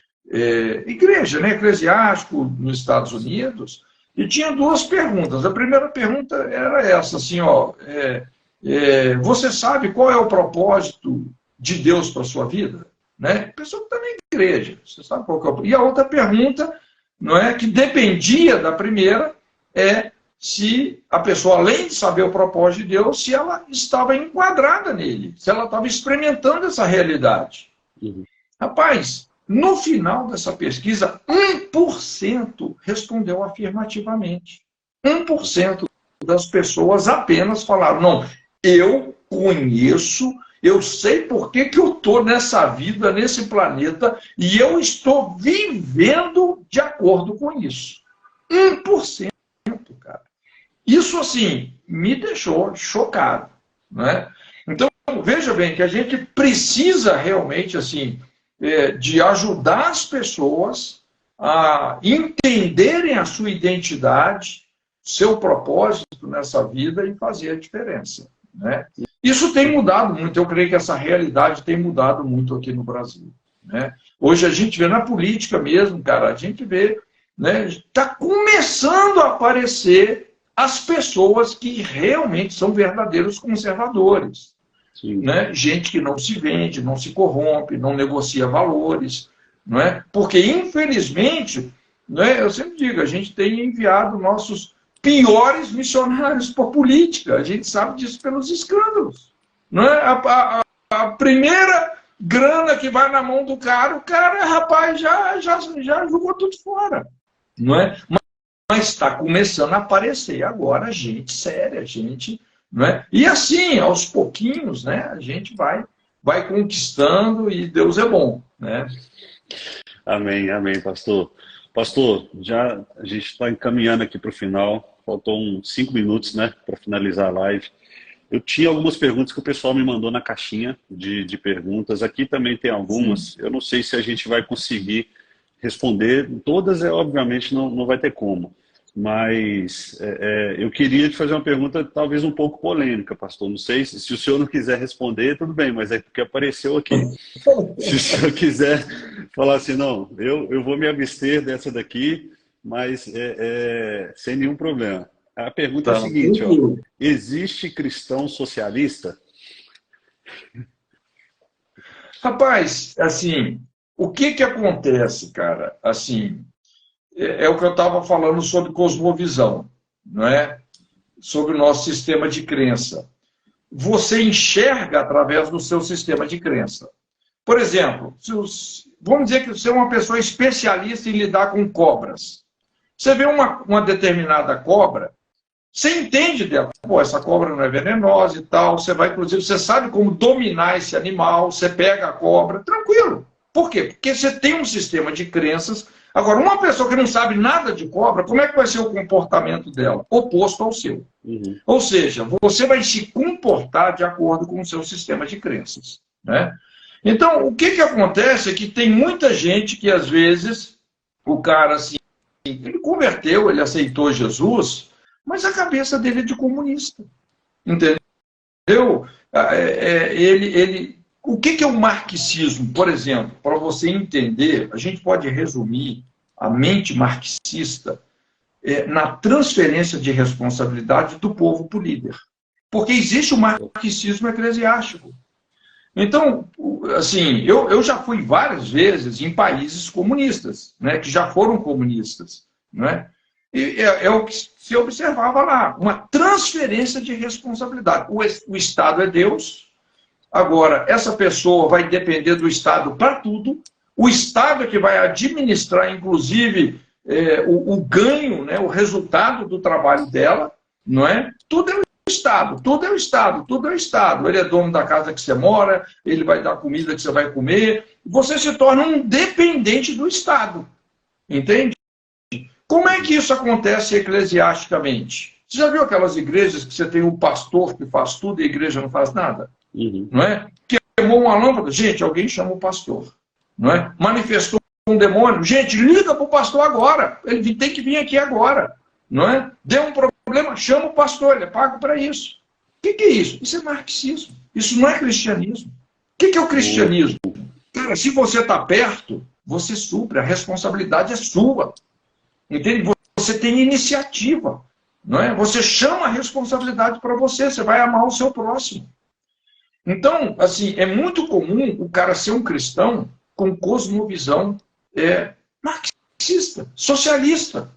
igreja, né? Eclesiástico nos Estados Unidos, e tinha duas perguntas. A primeira pergunta era essa, assim, você sabe qual é o propósito de Deus para a sua vida? Né? Pessoa que está na igreja, você sabe qual que é o... E a outra pergunta, não é, que dependia da primeira, é se a pessoa, além de saber o propósito de Deus, se ela estava enquadrada nele, se ela estava experimentando essa realidade. Rapaz, no final dessa pesquisa, 1% respondeu afirmativamente. 1% das pessoas apenas falaram, não, eu conheço... Eu sei por que eu estou nessa vida, nesse planeta, e eu estou vivendo de acordo com isso. 1%, cara. Isso, assim, me deixou chocado. Né? Então, veja bem que a gente precisa realmente, assim, de ajudar as pessoas a entenderem a sua identidade, seu propósito nessa vida e fazer a diferença. Né? Isso tem mudado muito, eu creio que essa realidade tem mudado muito aqui no Brasil. Né? Hoje a gente vê na política mesmo, cara, a gente vê, né, está começando a aparecer as pessoas que realmente são verdadeiros conservadores. Né? Gente que não se vende, não se corrompe, não negocia valores. Não é? Porque, infelizmente, né, eu sempre digo, a gente tem enviado nossos piores missionários por política. A gente sabe disso pelos escândalos. Não é? A primeira grana que vai na mão do cara, o cara, rapaz, já jogou tudo fora. Não é? Mas está começando a aparecer agora gente séria, gente... Não é? E assim, aos pouquinhos, né, a gente vai conquistando e Deus é bom. Né? Amém, amém, pastor. Pastor, já a gente está encaminhando aqui para o final. Faltou uns 5 minutos, né, para finalizar a live. Eu tinha algumas perguntas que o pessoal me mandou na caixinha de perguntas. Aqui também tem algumas. Sim. Eu não sei se a gente vai conseguir responder. Todas, obviamente, não vai ter como. Mas eu queria te fazer uma pergunta talvez um pouco polêmica, pastor. Não sei se o senhor não quiser responder, tudo bem, mas é porque apareceu aqui. Se o senhor quiser falar assim, não, eu vou me abster dessa daqui, mas sem nenhum problema. A pergunta é a seguinte, ó, existe cristão socialista? Rapaz, assim, o que acontece, cara? Assim, é o que eu estava falando sobre cosmovisão, não é? Sobre o nosso sistema de crença. Você enxerga através do seu sistema de crença. Por exemplo, vamos dizer que você é uma pessoa especialista em lidar com cobras. Você vê uma determinada cobra, você entende dela. Pô, essa cobra não é venenosa e tal. Você vai, inclusive, você sabe como dominar esse animal. Você pega a cobra, tranquilo. Por quê? Porque você tem um sistema de crenças. Agora, uma pessoa que não sabe nada de cobra, como é que vai ser o comportamento dela? Oposto ao seu. Uhum. Ou seja, você vai se comportar de acordo com o seu sistema de crenças, né? Então, o que acontece é que tem muita gente que, às vezes, o cara, assim, ele converteu, ele aceitou Jesus, mas a cabeça dele é de comunista, entendeu? O que é o marxismo? Por exemplo, para você entender, a gente pode resumir a mente marxista na transferência de responsabilidade do povo para o líder. Porque existe o marxismo eclesiástico. Então, assim, eu já fui várias vezes em países comunistas, né, que já foram comunistas, né? E é o que se observava lá, uma transferência de responsabilidade. O Estado é Deus. Agora, essa pessoa vai depender do Estado para tudo. O Estado é que vai administrar, inclusive, o ganho, né, o resultado do trabalho dela, não é? Tudo é o Estado, tudo é o Estado, tudo é o Estado. Ele é dono da casa que você mora, ele vai dar comida que você vai comer. Você se torna um dependente do Estado, entende? Como é que isso acontece eclesiasticamente? Você já viu aquelas igrejas que você tem um pastor que faz tudo e a igreja não faz nada? Uhum. Não é? Queimou uma lâmpada, gente, alguém chama o pastor. Não é? Manifestou um demônio, gente, liga para o pastor agora. Ele tem que vir aqui agora. Não é? Deu um problema, chama o pastor, ele é pago para isso. O que é isso? Isso é marxismo. Isso não é cristianismo. O que é o cristianismo? Cara, se você está perto, você supre, a responsabilidade é sua. Entende? Você tem iniciativa. Não é? Você chama a responsabilidade para você, você vai amar o seu próximo. Então, assim, é muito comum o cara ser um cristão com cosmovisão marxista, socialista.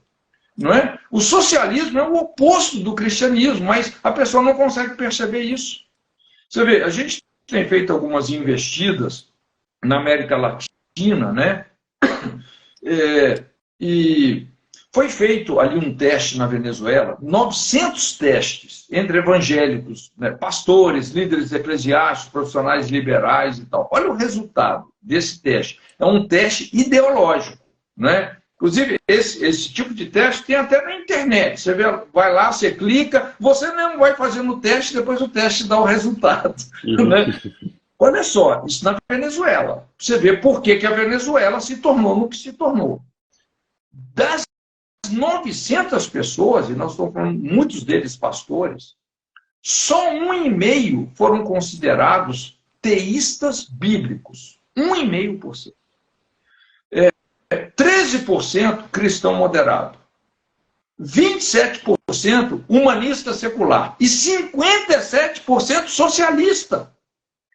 Não é? O socialismo é o oposto do cristianismo, mas a pessoa não consegue perceber isso. Você vê, a gente tem feito algumas investidas na América Latina, né? E foi feito ali um teste na Venezuela, 900 testes entre evangélicos, né, pastores, líderes eclesiásticos, profissionais liberais e tal. Olha o resultado desse teste. É um teste ideológico, né? Inclusive, esse tipo de teste tem até na internet. Você vai lá, você clica, você não vai fazendo o teste, depois o teste dá o resultado. Né? Olha só, isso na Venezuela. Você vê por que a Venezuela se tornou no que se tornou. Das 900 pessoas, e nós estamos falando muitos deles pastores, só 1,5% foram considerados teístas bíblicos. 1,5%. 13% cristão moderado, 27% humanista secular e 57% socialista.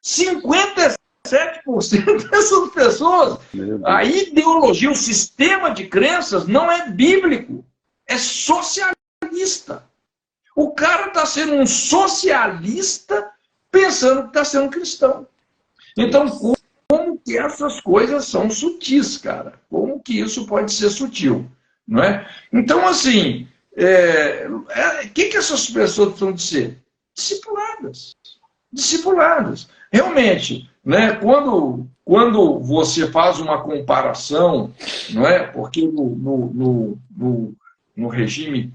57% dessas pessoas, a ideologia, o sistema de crenças não é bíblico, é socialista. O cara está sendo um socialista pensando que está sendo cristão. Então, como que essas coisas são sutis, cara? Como que isso pode ser sutil? Não é? Então, assim, o que essas pessoas precisam de ser? Discipuladas. Discipuladas. Realmente, né, quando você faz uma comparação, não é? Porque no regime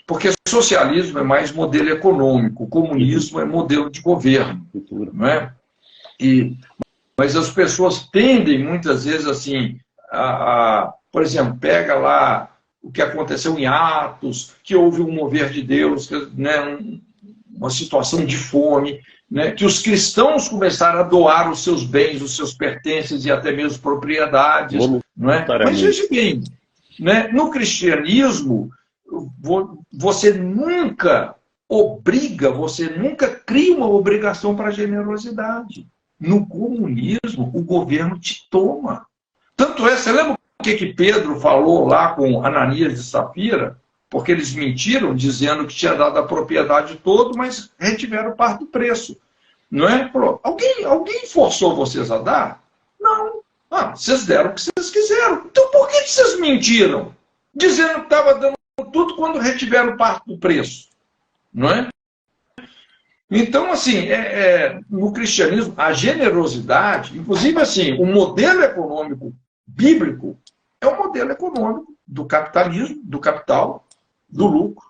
Porque socialismo é mais modelo econômico, comunismo é modelo de governo, não é? Mas as pessoas tendem, muitas vezes, assim, por exemplo, pega lá o que aconteceu em Atos, que houve um mover de Deus, né, uma situação de fome, né, que os cristãos começaram a doar os seus bens, os seus pertences e até mesmo propriedades. Não é? Mas veja bem, né, no cristianismo, você nunca obriga, você nunca cria uma obrigação para a generosidade. No comunismo, o governo te toma. Tanto é, você lembra o que Pedro falou lá com Ananias e Safira? Porque eles mentiram, dizendo que tinha dado a propriedade toda, mas retiveram parte do preço. Não é? Falou, alguém forçou vocês a dar? Não. Vocês deram o que vocês quiseram. Então por que vocês mentiram? Dizendo que estava dando tudo quando retiveram parte do preço. Não é? Então, assim, no cristianismo, a generosidade, inclusive, assim, o modelo econômico bíblico é o modelo econômico do capitalismo, do capital, do lucro,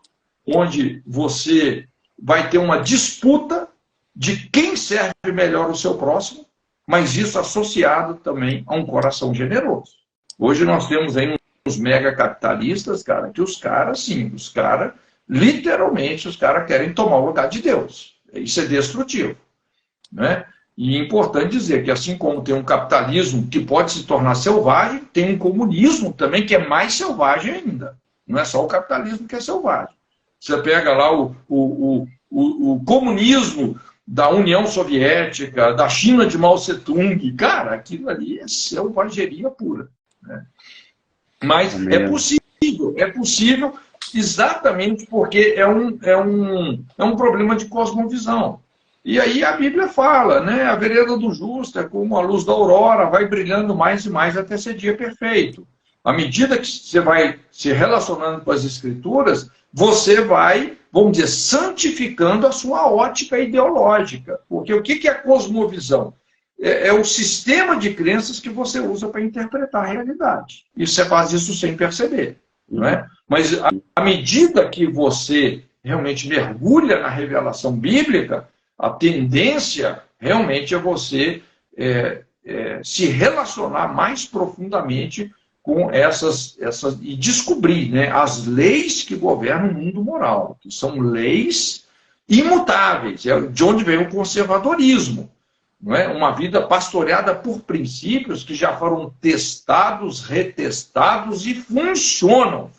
onde você vai ter uma disputa de quem serve melhor o seu próximo, mas isso associado também a um coração generoso. Hoje nós temos aí uns mega capitalistas, cara, que literalmente, os caras querem tomar o lugar de Deus. Isso é destrutivo, né? E é importante dizer que, assim como tem um capitalismo que pode se tornar selvagem, tem um comunismo também que é mais selvagem ainda. Não é só o capitalismo que é selvagem. Você pega lá o comunismo da União Soviética, da China de Mao Tse-tung, cara, aquilo ali é selvageria pura, né? Mas é possível exatamente porque é um problema de cosmovisão. E aí a Bíblia fala, né? A vereda do justo é como a luz da aurora, vai brilhando mais e mais até ser dia perfeito. À medida que você vai se relacionando com as Escrituras, você vai, vamos dizer, santificando a sua ótica ideológica. Porque o que é a cosmovisão? É o sistema de crenças que você usa para interpretar a realidade. E você faz isso sem perceber. Não é? Mas à medida que você realmente mergulha na revelação bíblica, a tendência realmente é você se relacionar mais profundamente com essas e descobrir, né, as leis que governam o mundo moral, que são leis imutáveis, é de onde vem o conservadorismo. Não é? Uma vida pastoreada por princípios que já foram testados, retestados e funcionam.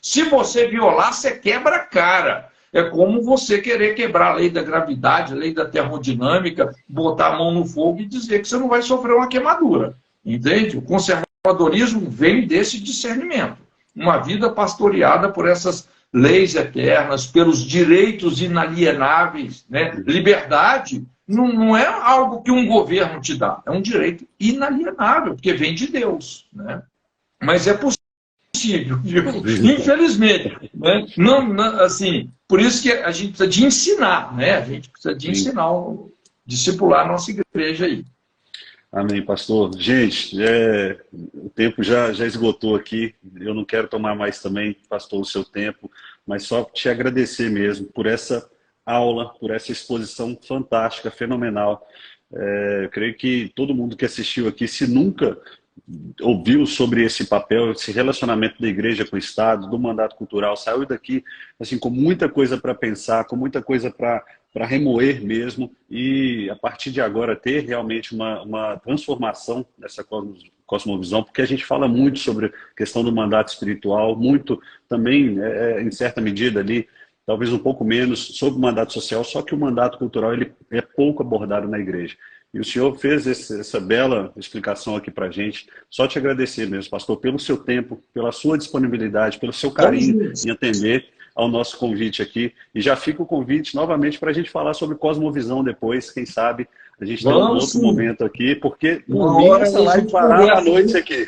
Se você violar, você quebra a cara. É como você querer quebrar a lei da gravidade, a lei da termodinâmica, botar a mão no fogo e dizer que você não vai sofrer uma queimadura. Entende? O conservadorismo vem desse discernimento. Uma vida pastoreada por essas leis eternas, pelos direitos inalienáveis, né? Liberdade não é algo que um governo te dá, é um direito inalienável, porque vem de Deus, né? Mas é possível, infelizmente, né? Não, assim, por isso que a gente precisa de ensinar, né? A gente precisa de ensinar, discipular a nossa igreja aí. Amém, pastor. Gente, o tempo já esgotou aqui, eu não quero tomar mais também, pastor, o seu tempo, mas só te agradecer mesmo por essa aula, por essa exposição fantástica, fenomenal. Eu creio que todo mundo que assistiu aqui, se nunca ouviu sobre esse papel, esse relacionamento da igreja com o Estado, do mandato cultural, saiu daqui assim, com muita coisa para pensar, com muita coisa para remoer mesmo, e a partir de agora ter realmente uma transformação nessa cosmovisão, porque a gente fala muito sobre a questão do mandato espiritual, muito também, em certa medida ali, talvez um pouco menos sobre o mandato social, só que o mandato cultural ele é pouco abordado na igreja. E o senhor fez essa bela explicação aqui para a gente. Só te agradecer mesmo, pastor, pelo seu tempo, pela sua disponibilidade, pelo seu carinho em atender ao nosso convite aqui. E já fica o convite novamente para a gente falar sobre cosmovisão depois, quem sabe a gente tem um outro momento aqui, porque por mim essa live parar à noite aqui.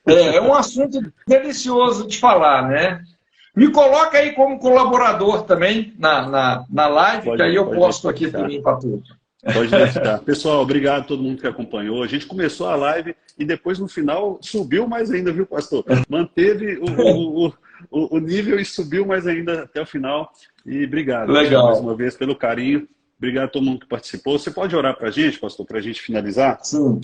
É um assunto delicioso de falar, né? Me coloca aí como colaborador também na live, que aí eu posto aqui também para tudo. Pode deixar. Pessoal, obrigado a todo mundo que acompanhou. A gente começou a live e depois no final subiu mais ainda, viu, pastor? Manteve o nível e subiu mais ainda até o final. E obrigado Legal. mais uma vez pelo carinho. Obrigado a todo mundo que participou. Você pode orar para a gente, pastor, para a gente finalizar? Sim.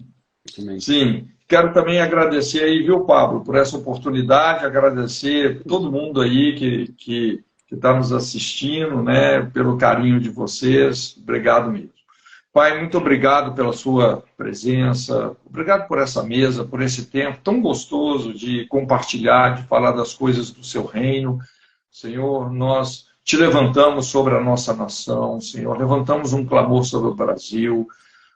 Também. Sim. Quero também agradecer aí, viu, Pablo, por essa oportunidade, agradecer todo mundo aí que está nos assistindo, né, pelo carinho de vocês. Obrigado mesmo. Pai, muito obrigado pela sua presença, obrigado por essa mesa, por esse tempo tão gostoso de compartilhar, de falar das coisas do seu reino. Senhor, nós te levantamos sobre a nossa nação, Senhor, levantamos um clamor sobre o Brasil.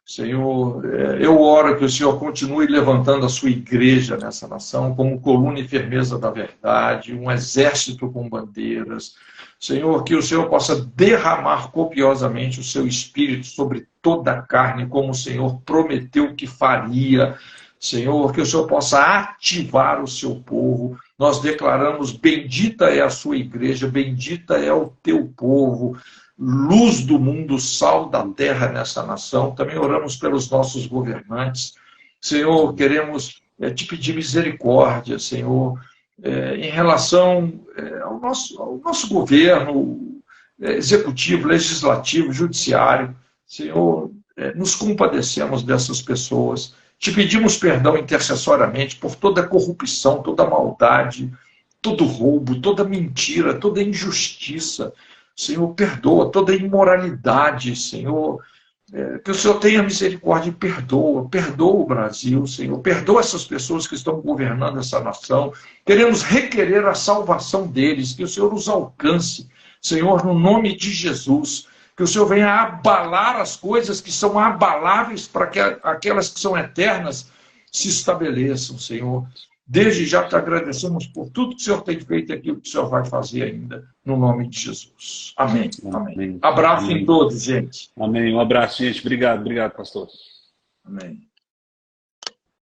Senhor, eu oro que o Senhor continue levantando a sua igreja nessa nação como coluna e firmeza da verdade, um exército com bandeiras. Senhor, que o Senhor possa derramar copiosamente o seu espírito sobre toda a carne, como o Senhor prometeu que faria. Senhor, que o Senhor possa ativar o seu povo. Nós declaramos, bendita é a sua igreja, bendita é o teu povo, luz do mundo, sal da terra nessa nação. Também oramos pelos nossos governantes. Senhor, queremos te pedir misericórdia, Senhor, em relação ao nosso governo executivo, legislativo, judiciário. Senhor, nos compadecemos dessas pessoas. Te pedimos perdão intercessoriamente por toda a corrupção, toda a maldade, todo roubo, toda mentira, toda injustiça. Senhor, perdoa toda a imoralidade, Senhor. Que o Senhor tenha misericórdia e perdoa o Brasil, Senhor. Perdoa essas pessoas que estão governando essa nação. Queremos requerer a salvação deles, que o Senhor os alcance, Senhor, no nome de Jesus. Que o Senhor venha abalar as coisas que são abaláveis para que aquelas que são eternas se estabeleçam, Senhor. Desde já te agradecemos por tudo que o Senhor tem feito e aquilo que o Senhor vai fazer ainda, no nome de Jesus. Amém. Amém. Abraço em todos, gente. Amém. Um abraço, gente. Obrigado, pastor. Amém.